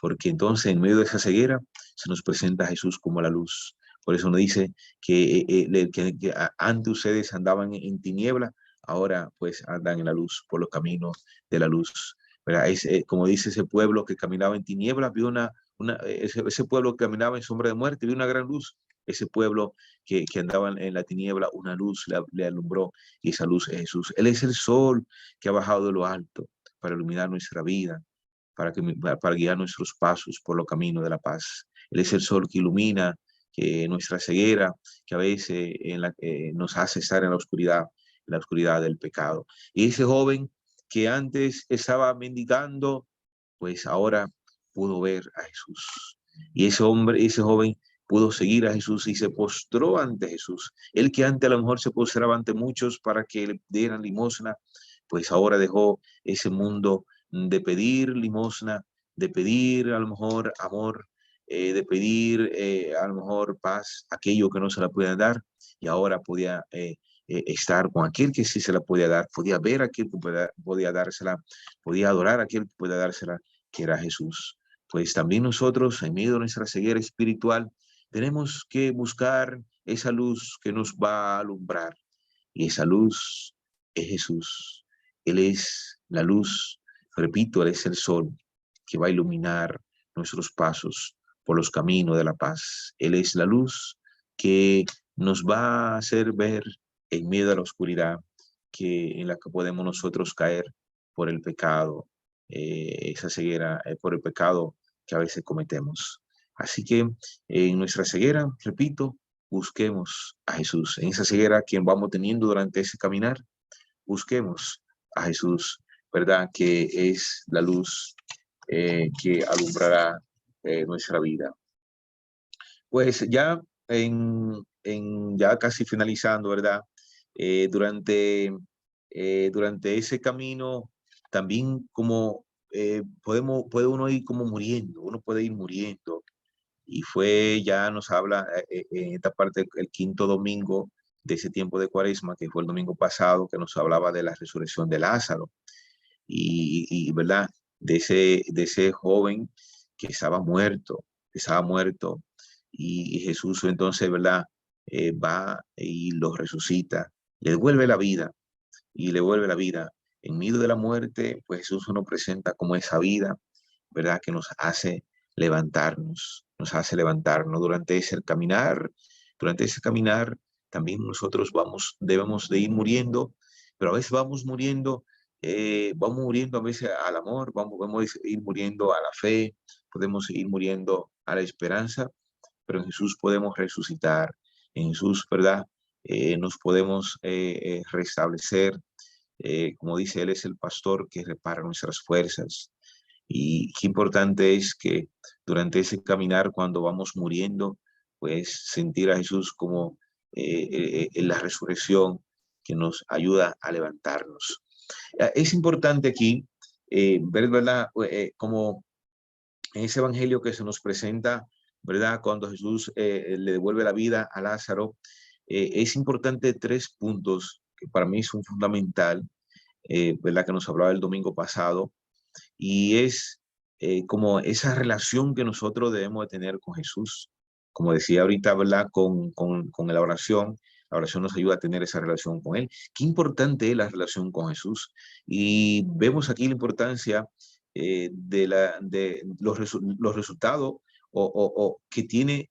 porque entonces en medio de esa ceguera se nos presenta a Jesús como la luz. Por eso nos dice que antes ustedes andaban en tiniebla, ahora pues andan en la luz, por los caminos de la luz. ¿Verdad? Como dice ese pueblo que caminaba en tinieblas, vio ese pueblo que caminaba en sombra de muerte, vio una gran luz. Ese pueblo que andaba en la tiniebla, una luz le alumbró, y esa luz es Jesús. Él es el sol que ha bajado de lo alto para iluminar nuestra vida, para guiar nuestros pasos por los caminos de la paz. Él es el sol que ilumina nuestra ceguera, que a veces nos hace estar en la oscuridad del pecado. Y ese joven que antes estaba mendigando, pues ahora pudo ver a Jesús. Y ese joven pudo seguir a Jesús y se postró ante Jesús. Él que antes a lo mejor se postraba ante muchos para que le dieran limosna, pues ahora dejó ese mundo de pedir limosna, de pedir a lo mejor amor, de pedir a lo mejor paz, aquello que no se la pueden dar, y ahora podía estar con aquel que sí se la podía dar, podía ver a aquel que podía dársela, podía adorar a aquel que podía dársela, que era Jesús. Pues también nosotros, en medio de nuestra ceguera espiritual, tenemos que buscar esa luz que nos va a alumbrar, y esa luz es Jesús. Él es la luz, repito, Él es el sol que va a iluminar nuestros pasos por los caminos de la paz. Él es la luz que nos va a hacer ver en medio de la oscuridad en la que podemos nosotros caer por el pecado, esa ceguera, por el pecado que a veces cometemos. Así que en nuestra ceguera, repito, busquemos a Jesús. En esa ceguera que vamos teniendo durante ese caminar, busquemos a Jesús, ¿verdad? Que es la luz que alumbrará nuestra vida. Pues ya ya casi finalizando, ¿verdad? Eh, durante, durante ese camino también como puede uno ir como muriendo, uno puede ir muriendo. Y ya nos habla en esta parte, el quinto domingo de ese tiempo de Cuaresma, que fue el domingo pasado, que nos hablaba de la resurrección de Lázaro ¿verdad? De ese joven que estaba muerto, y Jesús entonces, ¿verdad? Va y lo resucita, le devuelve la vida, y le vuelve la vida. En medio de la muerte, pues Jesús nos presenta como esa vida, ¿verdad? Que nos hace levantarnos durante ese caminar, también nosotros debemos de ir muriendo, pero a veces vamos muriendo a veces al amor, vamos a ir muriendo a la fe, podemos ir muriendo a la esperanza, pero en Jesús podemos resucitar, en Jesús, ¿verdad? Nos podemos restablecer, como dice, Él es el pastor que repara nuestras fuerzas. Y qué importante es que durante ese caminar, cuando vamos muriendo, pues sentir a Jesús como en la resurrección que nos ayuda a levantarnos. Es importante aquí ver, ¿verdad? Como en ese evangelio que se nos presenta, ¿verdad? Cuando Jesús le devuelve la vida a Lázaro, es importante 3 puntos que para mí son fundamental, ¿verdad? Que nos hablaba el domingo pasado, y es como esa relación que nosotros debemos de tener con Jesús. Como decía ahorita, ¿verdad? Con la oración nos ayuda a tener esa relación con Él. Qué importante es la relación con Jesús. Y vemos aquí la importancia de los resultados o que tiene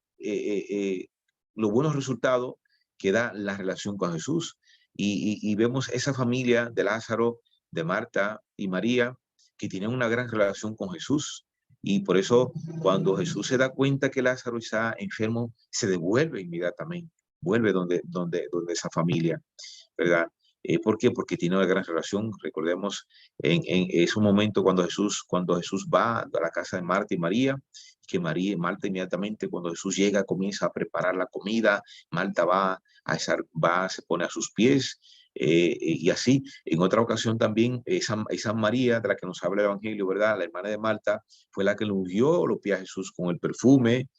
los buenos resultados que da la relación con Jesús. Y vemos esa familia de Lázaro, de Marta y María, que tienen una gran relación con Jesús. Y por eso cuando Jesús se da cuenta que Lázaro está enfermo, se devuelve inmediatamente, vuelve donde esa familia, ¿verdad? ¿Por qué? Porque tiene una gran relación. Recordemos en ese momento cuando Jesús va a la casa de Marta y María, que Marta inmediatamente cuando Jesús llega comienza a preparar la comida, Marta se pone a sus pies, y así. En otra ocasión también, esa María de la que nos habla el Evangelio, ¿verdad? La hermana de Marta fue la que le ungió los pies a Jesús con el perfume,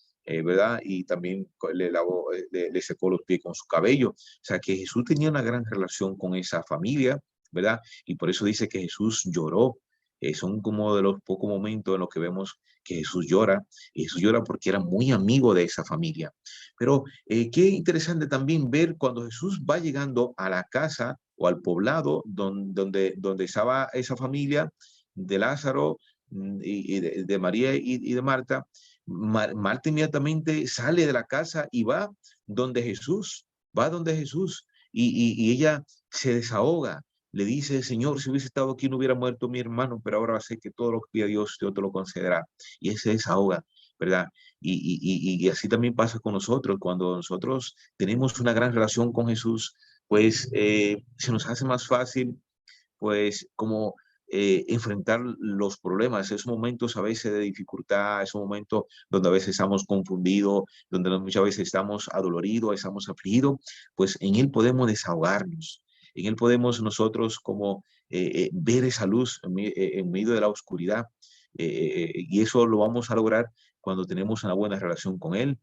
¿verdad? Y también le secó los pies con su cabello. O sea, que Jesús tenía una gran relación con esa familia, ¿verdad? Y por eso dice que Jesús lloró. Son como de los pocos momentos en los que vemos que Jesús llora. Y Jesús llora porque era muy amigo de esa familia. Pero qué interesante también ver cuando Jesús va llegando a la casa o al poblado donde estaba esa familia de Lázaro, y de María y de Marta. Marta inmediatamente sale de la casa y va donde Jesús, y ella se desahoga, le dice: Señor, si hubiese estado aquí no hubiera muerto mi hermano, pero ahora sé que todo lo que pida Dios te lo concederá. Y él se desahoga, ¿verdad? Y así también pasa con nosotros, cuando nosotros tenemos una gran relación con Jesús, pues se nos hace más fácil, pues como enfrentar los problemas, esos momentos a veces de dificultad, esos momentos donde a veces estamos confundidos, donde muchas veces estamos adoloridos, estamos afligidos, pues en Él podemos desahogarnos, en Él podemos nosotros como ver esa luz en medio de la oscuridad, y eso lo vamos a lograr cuando tenemos una buena relación con Él,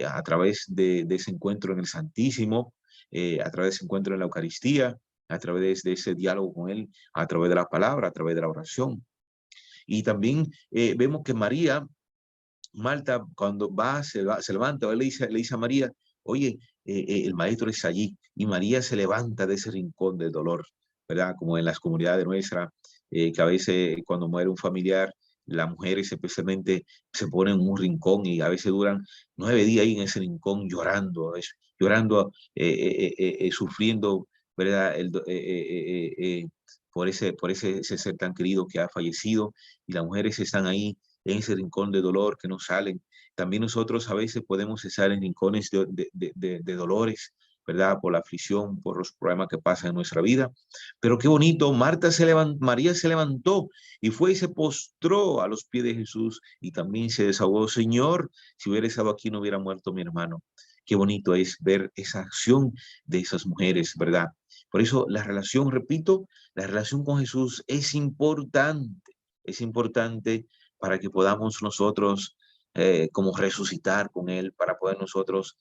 a través de ese encuentro en el Santísimo, a través de ese encuentro en la Eucaristía, a través de ese diálogo con Él, a través de la palabra, a través de la oración. Y también vemos que Marta, cuando se levanta, le dice a María: oye, el maestro es allí. Y María se levanta de ese rincón del dolor, ¿verdad? Como en las comunidades nuestras, que a veces cuando muere un familiar, las mujeres especialmente se ponen en un rincón y a veces duran 9 días ahí en ese rincón llorando, llorando, sufriendo, ¿verdad? Ese ser tan querido que ha fallecido, y las mujeres están ahí en ese rincón de dolor que no salen. También nosotros a veces podemos estar en rincones de dolores, ¿verdad? Por la aflicción, por los problemas que pasan en nuestra vida. Pero qué bonito, María se levantó y fue y se postró a los pies de Jesús y también se desahogó: Señor, si hubiera estado aquí no hubiera muerto mi hermano. Qué bonito es ver esa acción de esas mujeres, ¿verdad? Por eso la relación, repito, la relación con Jesús es importante para que podamos nosotros como resucitar con Él, para poder nosotros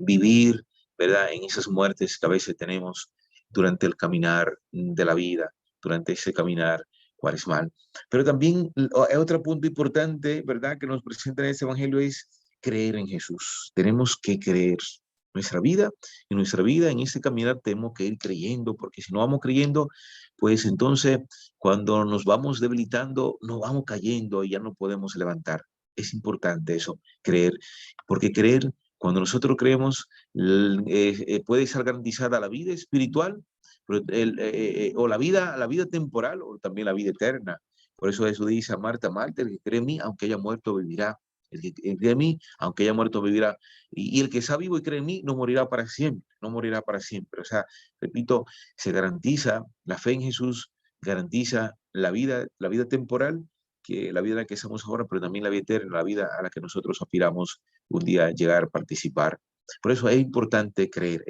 vivir, ¿verdad? En esas muertes que a veces tenemos durante el caminar de la vida, durante ese caminar cuaresmal. Pero también otro punto importante, ¿verdad?, que nos presenta en este evangelio es creer en Jesús. Tenemos que creer. Nuestra vida, en este caminar tenemos que ir creyendo, porque si no vamos creyendo, pues entonces cuando nos vamos debilitando, nos vamos cayendo y ya no podemos levantar. Es importante eso, creer, porque creer, cuando nosotros creemos, puede estar garantizada la vida espiritual, pero o la vida temporal, o también la vida eterna. Por eso Jesús dice a Marta: Marta, el que cree en mí, aunque haya muerto, vivirá. El que cree en mí, aunque haya muerto, vivirá. Y el que está vivo y cree en mí, no morirá para siempre, no morirá para siempre. O sea, repito, se garantiza la fe en Jesús, garantiza la vida temporal, que la vida en la que estamos ahora, pero también la vida eterna, la vida a la que nosotros aspiramos un día llegar a participar. Por eso es importante creer,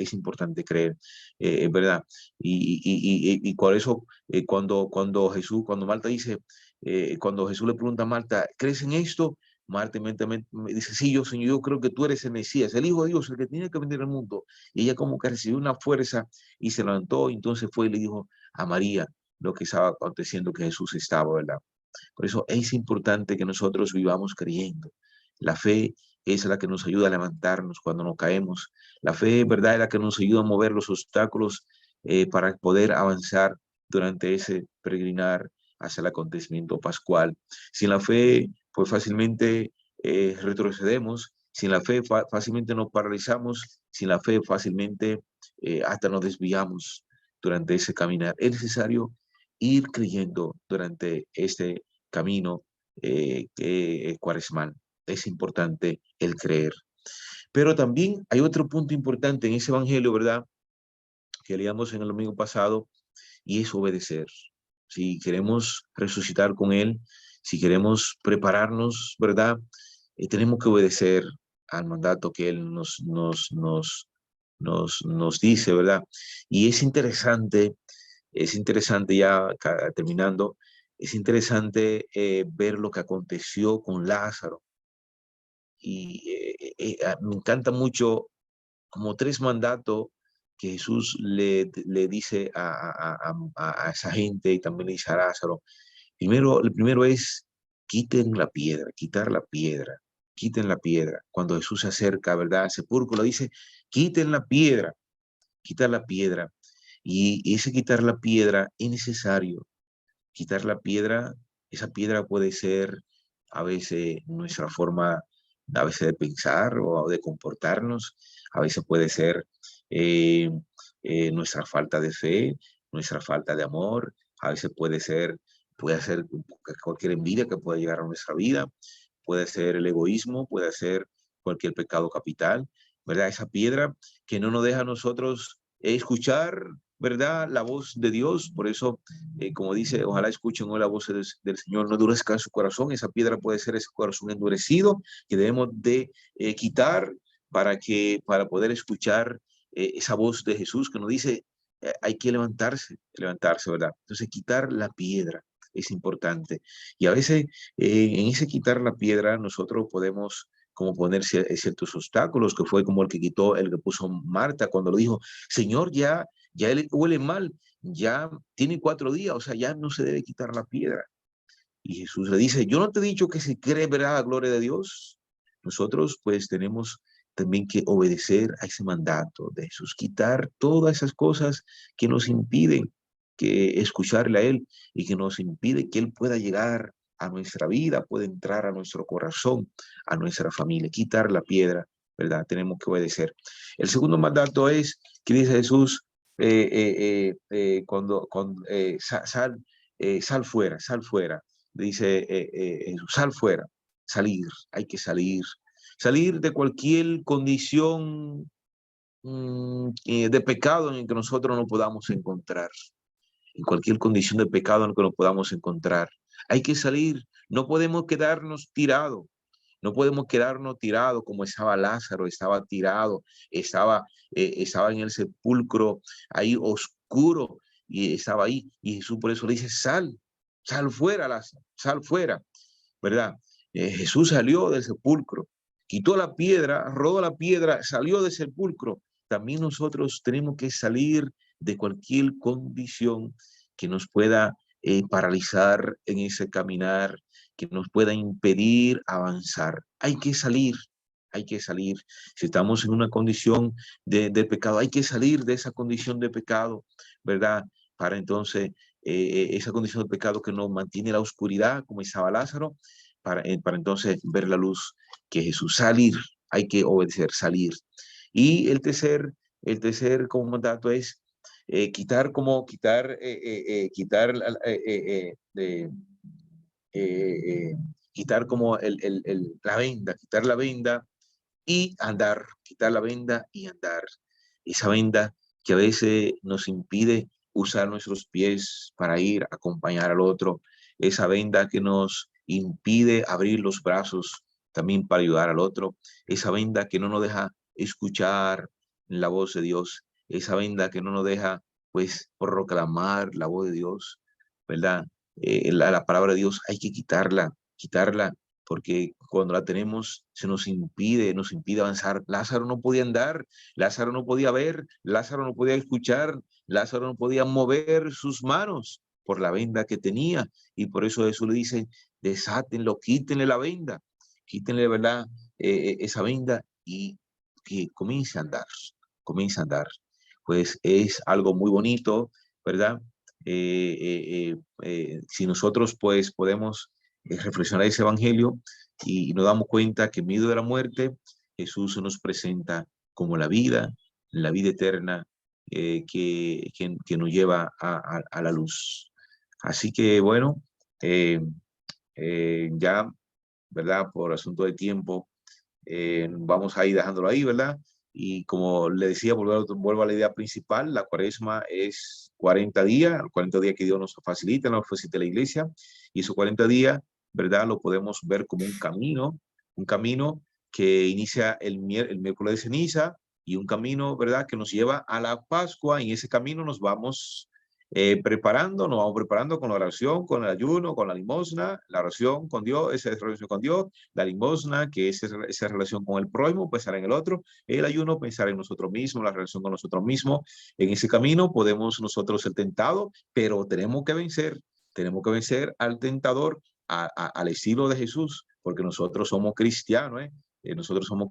¿verdad? Y por eso cuando Marta dice, cuando Jesús le pregunta a Marta: ¿crees en esto? Marta inmediatamente me dice: sí, Señor, yo creo que tú eres el Mesías, el Hijo de Dios, el que tiene que venir al mundo. Y ella como que recibió una fuerza y se levantó, y entonces fue y le dijo a María lo que estaba aconteciendo, que Jesús estaba, ¿verdad? Por eso es importante que nosotros vivamos creyendo. La fe es la que nos ayuda a levantarnos cuando nos caemos. La fe, ¿verdad?, es la que nos ayuda a mover los obstáculos, para poder avanzar durante ese peregrinar hacia el acontecimiento pascual. Sin la fe, pues fácilmente retrocedemos. Sin la fe fácilmente nos paralizamos. Sin la fe fácilmente hasta nos desviamos durante ese caminar. Es necesario ir creyendo durante este camino cuaresmal. Es importante el creer. Pero también hay otro punto importante en ese evangelio, ¿verdad?, que leíamos en el domingo pasado, y es obedecer. Si queremos resucitar con Él, si queremos prepararnos, ¿verdad?, tenemos que obedecer al mandato que Él nos dice, ¿verdad? Y es interesante ya terminando, es interesante ver lo que aconteció con Lázaro. Y me encanta mucho como tres mandatos que Jesús le dice a esa gente, y también le dice a Lázaro. Primero, el primero es quiten la piedra, quitar la piedra, quiten la piedra. Cuando Jesús se acerca, ¿verdad?, al sepulcro, dice, quiten la piedra, quitar la piedra. Y ese quitar la piedra es necesario. Quitar la piedra, esa piedra puede ser a veces nuestra forma, a veces de pensar o de comportarnos, a veces puede ser eh, nuestra falta de fe, nuestra falta de amor, a veces puede ser cualquier envidia que pueda llegar a nuestra vida, puede ser el egoísmo, puede ser cualquier pecado capital, ¿verdad? Esa piedra que no nos deja a nosotros escuchar, ¿verdad?, la voz de Dios. Por eso, como dice, ojalá escuchen hoy la voz del Señor, no endurezcan su corazón. Esa piedra puede ser ese corazón endurecido que debemos de quitar para poder escuchar esa voz de Jesús que nos dice, hay que levantarse, ¿verdad? Entonces, quitar la piedra es importante. Y a veces, en ese quitar la piedra, nosotros podemos como poner ciertos obstáculos, que fue como el que puso Marta cuando lo dijo, Señor, ya él huele mal, ya tiene 4 días, o sea, ya no se debe quitar la piedra. Y Jesús le dice, yo no te he dicho que se cree verá la gloria de Dios. Nosotros pues tenemos también que obedecer a ese mandato de Jesús, quitar todas esas cosas que nos impiden que escucharle a Él y que nos impide que Él pueda llegar a nuestra vida, pueda entrar a nuestro corazón, a nuestra familia, quitar la piedra, ¿verdad? Tenemos que obedecer. El segundo mandato es, que dice Jesús, sal fuera, dice sal fuera, salir, hay que salir de cualquier condición de pecado en el que nosotros no podamos encontrar, en cualquier condición de pecado en la que nos podamos encontrar. Hay que salir, no podemos quedarnos tirados. No podemos quedarnos tirados como estaba Lázaro, estaba tirado, estaba en el sepulcro ahí oscuro y estaba ahí. Y Jesús por eso le dice, sal fuera, Lázaro, sal fuera, ¿verdad? Jesús salió del sepulcro, quitó la piedra, rodó la piedra, salió del sepulcro. También nosotros tenemos que salir de cualquier condición que nos pueda paralizar en ese caminar, que nos pueda impedir avanzar. Hay que salir, hay que salir. Si estamos en una condición de pecado, hay que salir de esa condición de pecado, ¿verdad? Para entonces, esa condición de pecado que nos mantiene en la oscuridad, como estaba Lázaro, para entonces ver la luz que Jesús. Salir, hay que obedecer, salir. Y el tercer como mandato es quitar quitar como la venda, quitar la venda y andar, quitar la venda y andar. Esa venda que a veces nos impide usar nuestros pies para ir a acompañar al otro, esa venda que nos impide abrir los brazos también para ayudar al otro, esa venda que no nos deja escuchar la voz de Dios, esa venda que no nos deja pues proclamar la voz de Dios, ¿verdad? La palabra de Dios hay que quitarla, porque cuando la tenemos se nos impide avanzar. Lázaro no podía andar, Lázaro no podía ver, Lázaro no podía escuchar, Lázaro no podía mover sus manos por la venda que tenía, y por eso Jesús le dice, desátenlo, quítenle la venda, quítenle, ¿verdad? Esa venda y que comience a andar. Pues es algo muy bonito, ¿verdad? Si nosotros pues podemos reflexionar ese evangelio y nos damos cuenta que en medio de la muerte Jesús se nos presenta como la vida eterna que nos lleva a la luz. Así que bueno, Ya, ¿verdad? Por asunto de tiempo, vamos a ir dejándolo ahí, ¿verdad? Y como le decía, vuelvo a la idea principal, la cuaresma es 40 días, 40 días que Dios nos facilita la iglesia, y esos 40 días, ¿verdad? Lo podemos ver como un camino que inicia el miércoles de ceniza y un camino, ¿verdad? Que nos lleva a la Pascua, y en ese camino nos vamos nos vamos preparando con la oración, con el ayuno, con la limosna, la oración con Dios, esa relación con Dios, la limosna, que es esa relación con el prójimo, pensar en el otro, el ayuno, pensar en nosotros mismos, la relación con nosotros mismos. En ese camino podemos nosotros ser tentados, pero tenemos que vencer al tentador, al estilo de Jesús, porque nosotros somos cristianos, nosotros somos.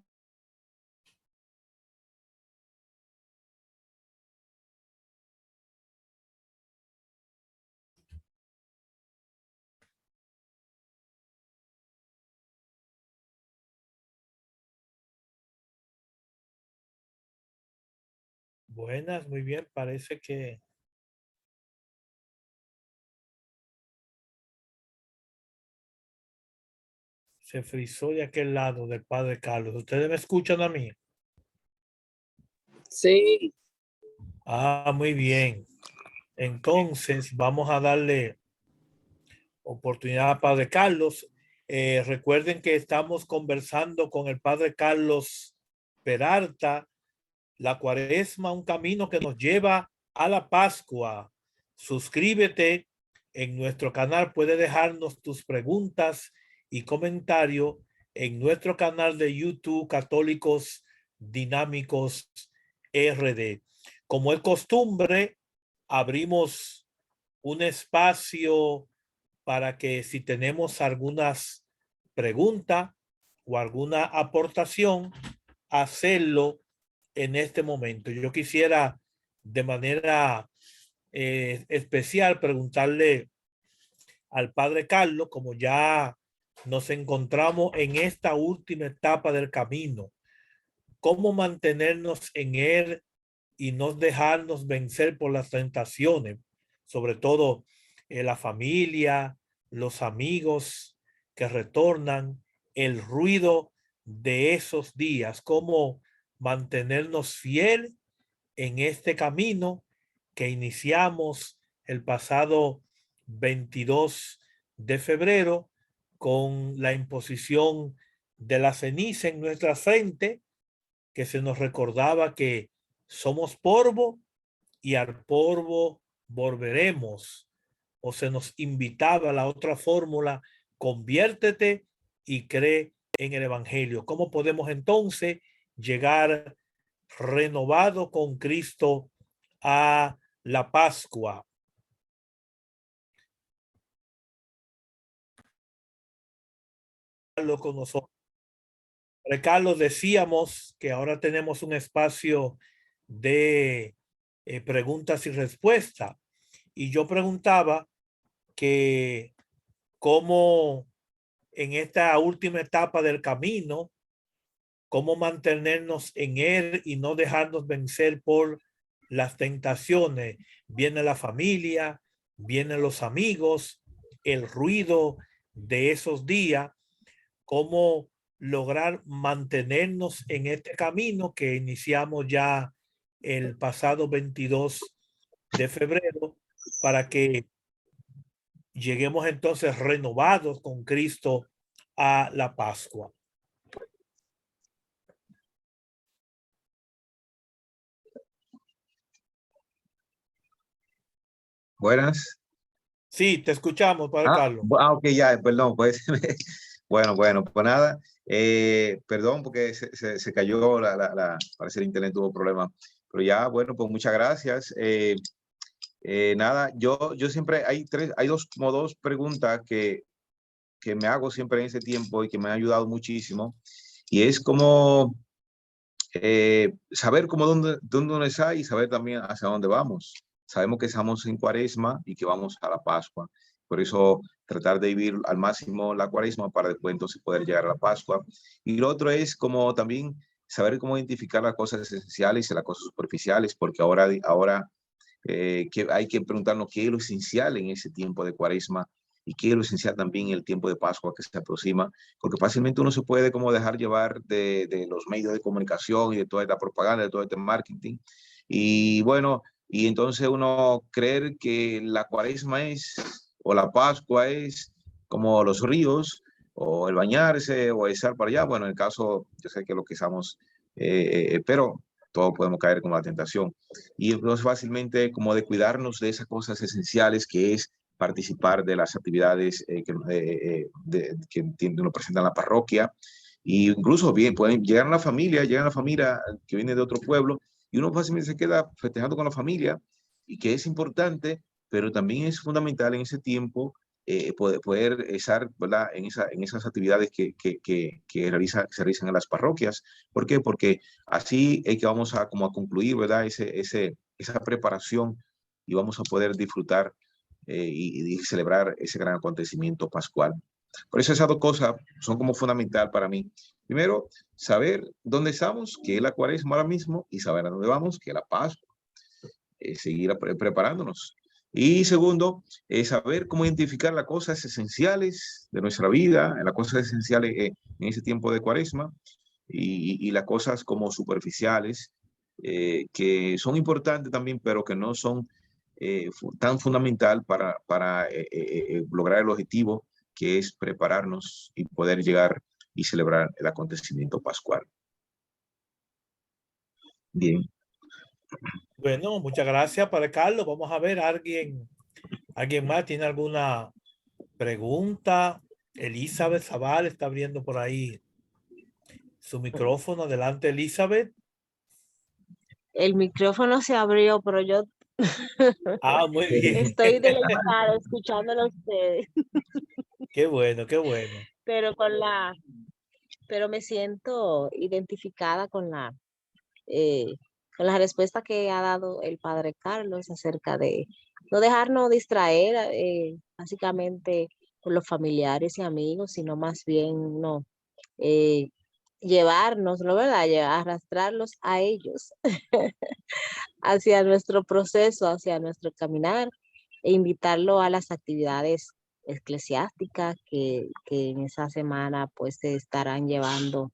Buenas, muy bien. Parece que se frizó de aquel lado del padre Carlos. ¿Ustedes me escuchan a mí? Sí. Ah, muy bien. Entonces vamos a darle oportunidad a padre Carlos. Recuerden que estamos conversando con el padre Carlos Peralta, la cuaresma, un camino que nos lleva a la Pascua. Suscríbete en nuestro canal, puedes dejarnos tus preguntas y comentarios en nuestro canal de YouTube Católicos Dinámicos RD. Como es costumbre, abrimos un espacio para que si tenemos algunas preguntas o alguna aportación, hacerlo en este momento. Yo quisiera de manera especial preguntarle al padre Carlos, como ya nos encontramos en esta última etapa del camino, cómo mantenernos en él y no dejarnos vencer por las tentaciones, sobre todo la familia, los amigos que retornan, el ruido de esos días, cómo mantenernos fiel en este camino que iniciamos el pasado 22 de febrero con la imposición de la ceniza en nuestra frente, que se nos recordaba que somos polvo y al polvo volveremos, o se nos invitaba a la otra fórmula: conviértete y cree en el evangelio. ¿Cómo podemos entonces llegar renovado con Cristo a la Pascua? Con nosotros. Carlos, decíamos que ahora tenemos un espacio de preguntas y respuestas. Y yo preguntaba que cómo en esta última etapa del camino, cómo mantenernos en él y no dejarnos vencer por las tentaciones. Viene la familia, vienen los amigos, el ruido de esos días, cómo lograr mantenernos en este camino que iniciamos ya el pasado 22 de febrero, para que lleguemos entonces renovados con Cristo a la Pascua. Buenas. Sí, te escuchamos, padre Carlos. Ok, ya, perdón, pues. Bueno, pues nada, perdón porque se cayó parece el internet tuvo problemas, pero ya, bueno, pues muchas gracias. Nada, yo siempre, hay dos preguntas que me hago siempre en ese tiempo y que me han ayudado muchísimo, y es como saber cómo dónde está y saber también hacia dónde vamos. Sabemos que estamos en cuaresma y que vamos a la Pascua. Por eso tratar de vivir al máximo la cuaresma para después entonces poder llegar a la Pascua. Y lo otro es como también saber cómo identificar las cosas esenciales y las cosas superficiales, porque ahora que hay que preguntarnos qué es lo esencial en ese tiempo de cuaresma y que es lo esencial también el tiempo de Pascua que se aproxima, porque fácilmente uno se puede como dejar llevar de los medios de comunicación y de toda esta propaganda, de todo este marketing. Y bueno, y entonces uno creer que la cuaresma es, o la Pascua es como los ríos, o el bañarse, o estar para allá. Bueno, en el caso, yo sé que lo que estamos, pero todos podemos caer como la tentación. Y entonces fácilmente como de cuidarnos de esas cosas esenciales que es participar de las actividades que nos presentan la parroquia. Y incluso bien, pueden llegar a la familia que viene de otro pueblo, y uno fácilmente se queda festejando con la familia, y que es importante, pero también es fundamental en ese tiempo poder estar, ¿verdad?, en esas actividades que se realizan en las parroquias. ¿Por qué? Porque así es que vamos a, como a concluir, ¿verdad?, esa preparación, y vamos a poder disfrutar y celebrar ese gran acontecimiento pascual. Por eso esas dos cosas son como fundamental para mí. Primero, saber dónde estamos, que es la cuaresma ahora mismo, y saber a dónde vamos, que es la Pascua. Seguir preparándonos. Y segundo, saber cómo identificar las cosas esenciales de nuestra vida, las cosas esenciales en ese tiempo de cuaresma, y las cosas como superficiales, que son importantes también, pero que no son tan fundamental para lograr el objetivo, que es prepararnos y poder llegar y celebrar el acontecimiento pascual. Bien. Bueno, muchas gracias, Padre Carlos. Vamos a ver, ¿alguien más tiene alguna pregunta? Elizabeth Zaval está abriendo por ahí su micrófono. Adelante, Elizabeth. El micrófono se abrió, pero yo Ah, muy bien. estoy deleitada escuchándolo a ustedes, Qué bueno, qué bueno. pero me siento identificada con la respuesta que ha dado el padre Carlos acerca de no dejarnos distraer, básicamente por los familiares y amigos, sino más bien no eh, llevarnos, ¿no verdad? Arrastrarlos a ellos hacia nuestro proceso, hacia nuestro caminar, e invitarlo a las actividades eclesiásticas que en esa semana pues se estarán llevando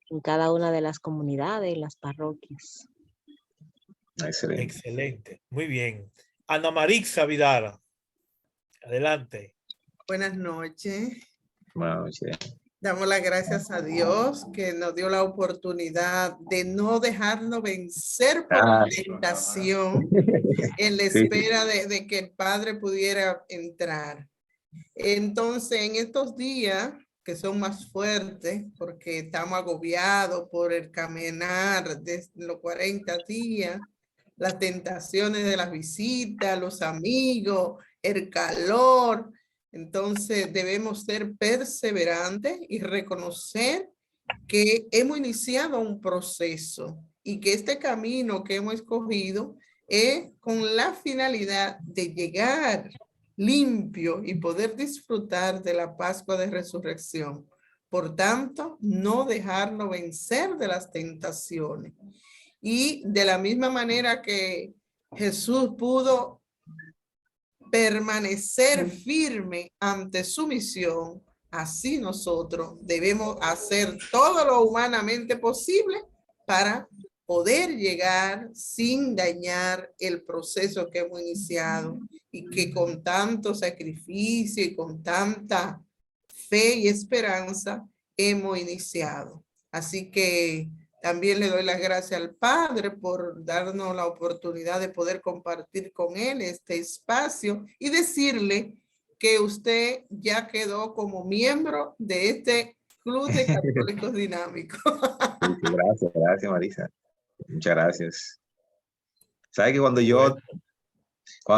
en cada una de las comunidades, las parroquias. Excelente. Excelente. Muy bien. Ana Marixa Vidara. Adelante. Buenas noches. Buenas noches. Damos las gracias a Dios que nos dio la oportunidad de no dejarnos vencer por la tentación en la espera de que el Padre pudiera entrar. Entonces, en estos días que son más fuertes, porque estamos agobiados por el caminar de los 40 días, las tentaciones de las visitas, los amigos, el calor. Entonces debemos ser perseverantes y reconocer que hemos iniciado un proceso y que este camino que hemos escogido es con la finalidad de llegar limpio y poder disfrutar de la Pascua de Resurrección. Por tanto, no dejarnos vencer de las tentaciones. Y de la misma manera que Jesús pudo permanecer firme ante su misión, así nosotros debemos hacer todo lo humanamente posible para poder llegar sin dañar el proceso que hemos iniciado y que con tanto sacrificio y con tanta fe y esperanza hemos iniciado. Así que también le doy las gracias al Padre por darnos la oportunidad de poder compartir con él este espacio y decirle que usted ya quedó como miembro de este Club de Católicos Dinámicos. Gracias, Marisa. Muchas gracias. ¿Sabes que cuando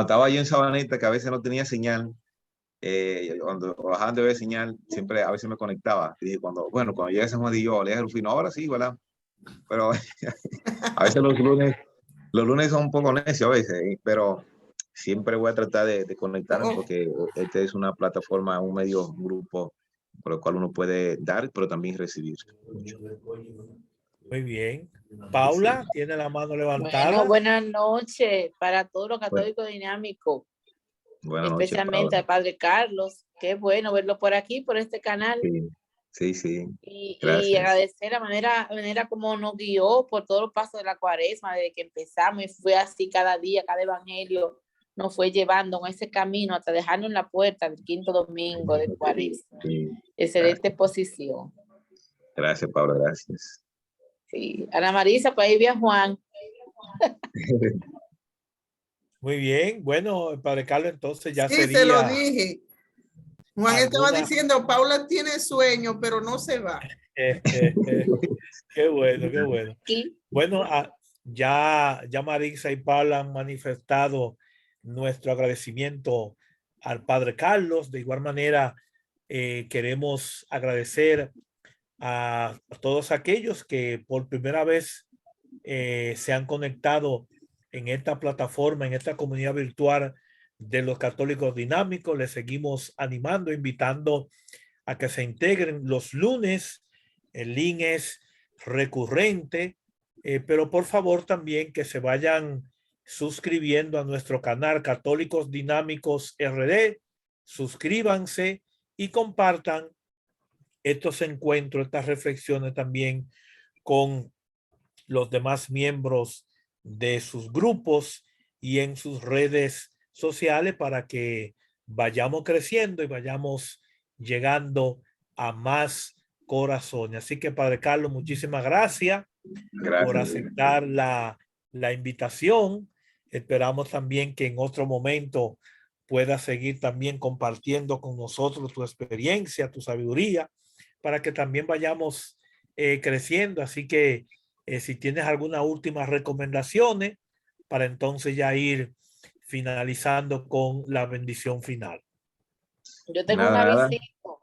estaba yo en Sabaneta, que a veces no tenía señal, cuando bajaban de ver señal, siempre a veces me conectaba. Y dije, cuando llegue San Juan de yo, le Rufino, ahora sí, ¿verdad? Pero a veces los lunes son un poco necios a veces, pero siempre voy a tratar de conectarme, porque esta es una plataforma, un medio, un grupo por el cual uno puede dar, pero también recibir. Muy bien. Paula, tiene la mano levantada. Bueno, buenas noches para todos los católicos dinámicos. Buenas noches, especialmente Paula. al padre Carlos. Qué bueno verlo por aquí, por este canal. Sí. Y Gracias. agradecer la manera como nos guió por todos los pasos de la cuaresma, desde que empezamos, y fue así cada día, cada evangelio nos fue llevando en ese camino hasta dejarnos en la puerta del quinto domingo de cuaresma. Sí, Excelente exposición. gracias, Paula, gracias. Sí. Ana Marisa, pues ahí vi a Juan. Muy bien. Bueno, Padre Carlos, entonces ya Sí, sería... se lo dije. Juan estaba alguna- diciendo, Paula tiene sueño, pero no se va. Qué bueno, qué bueno. Sí. Bueno, ya Marisa y Paula han manifestado nuestro agradecimiento al Padre Carlos. De igual manera, queremos agradecer a todos aquellos que por primera vez se han conectado en esta plataforma, en esta comunidad virtual de los católicos dinámicos. Les seguimos animando, invitando a que se integren los lunes. El link es recurrente, pero por favor también que se vayan suscribiendo a nuestro canal Católicos Dinámicos RD. Suscríbanse y compartan estos encuentros, estas reflexiones también con los demás miembros de sus grupos y en sus redes sociales para que vayamos creciendo y vayamos llegando a más corazones. Así que, Padre Carlos, muchísimas gracias por aceptar la invitación. Esperamos también que en otro momento puedas seguir también compartiendo con nosotros tu experiencia, tu sabiduría, para que también vayamos creciendo. Así que si tienes algunas últimas recomendaciones para entonces ya ir finalizando con la bendición final. Yo tengo un aviso.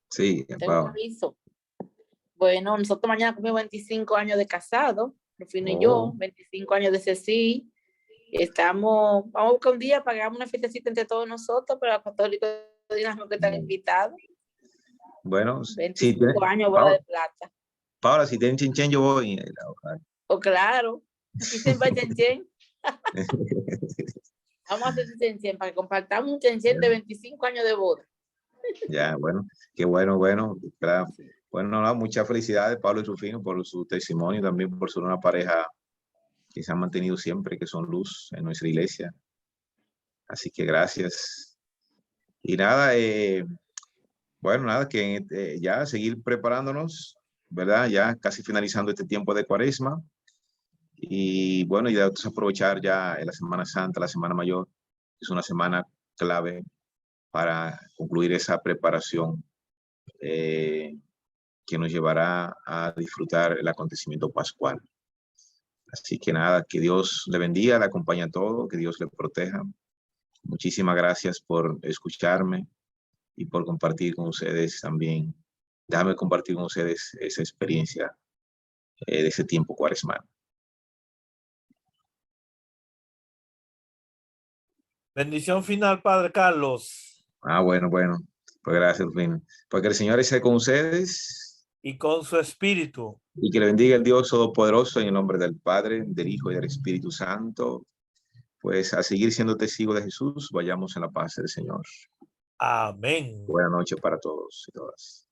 Sí, tengo un aviso. Bueno, nosotros mañana cumplimos 25 años de casado, Rufino y yo, 25 años de CECI. Vamos a buscar un día para hagamos una fiestecita entre todos nosotros, para los católicos dinámicos que están invitados. Bueno, 25 años, boda de plata. Paula, si tienen chinchen, yo voy. Oh, claro. Aquí se va chinchen. Vamos a hacer chinchen para que compartamos un chinchen de 25 años de boda. Ya, bueno, qué bueno. Claro. Bueno, no, muchas felicidades, Pablo y Rufino, por su testimonio, también por ser una pareja que se han mantenido siempre, que son luz en nuestra iglesia. Así que gracias. Y nada, bueno, nada, que ya seguir preparándonos, ¿verdad? Ya casi finalizando este tiempo de Cuaresma. Y bueno, ya aprovechar ya la Semana Santa, la Semana Mayor, es una semana clave para concluir esa preparación que nos llevará a disfrutar el acontecimiento pascual. Así que nada, que Dios le bendiga, le acompañe a todo, que Dios le proteja. Muchísimas gracias por escucharme y por compartir con ustedes también. Déjame compartir con ustedes esa experiencia de ese tiempo cuaresmal. Bendición final, Padre Carlos. Bueno. Pues gracias, Rufino. Pues que el Señor esté con ustedes. Y con su espíritu. Y que le bendiga el Dios Todopoderoso en el nombre del Padre, del Hijo y del Espíritu Santo. Pues a seguir siendo testigos de Jesús, vayamos en la paz del Señor. Amén. Buenas noches para todos y todas.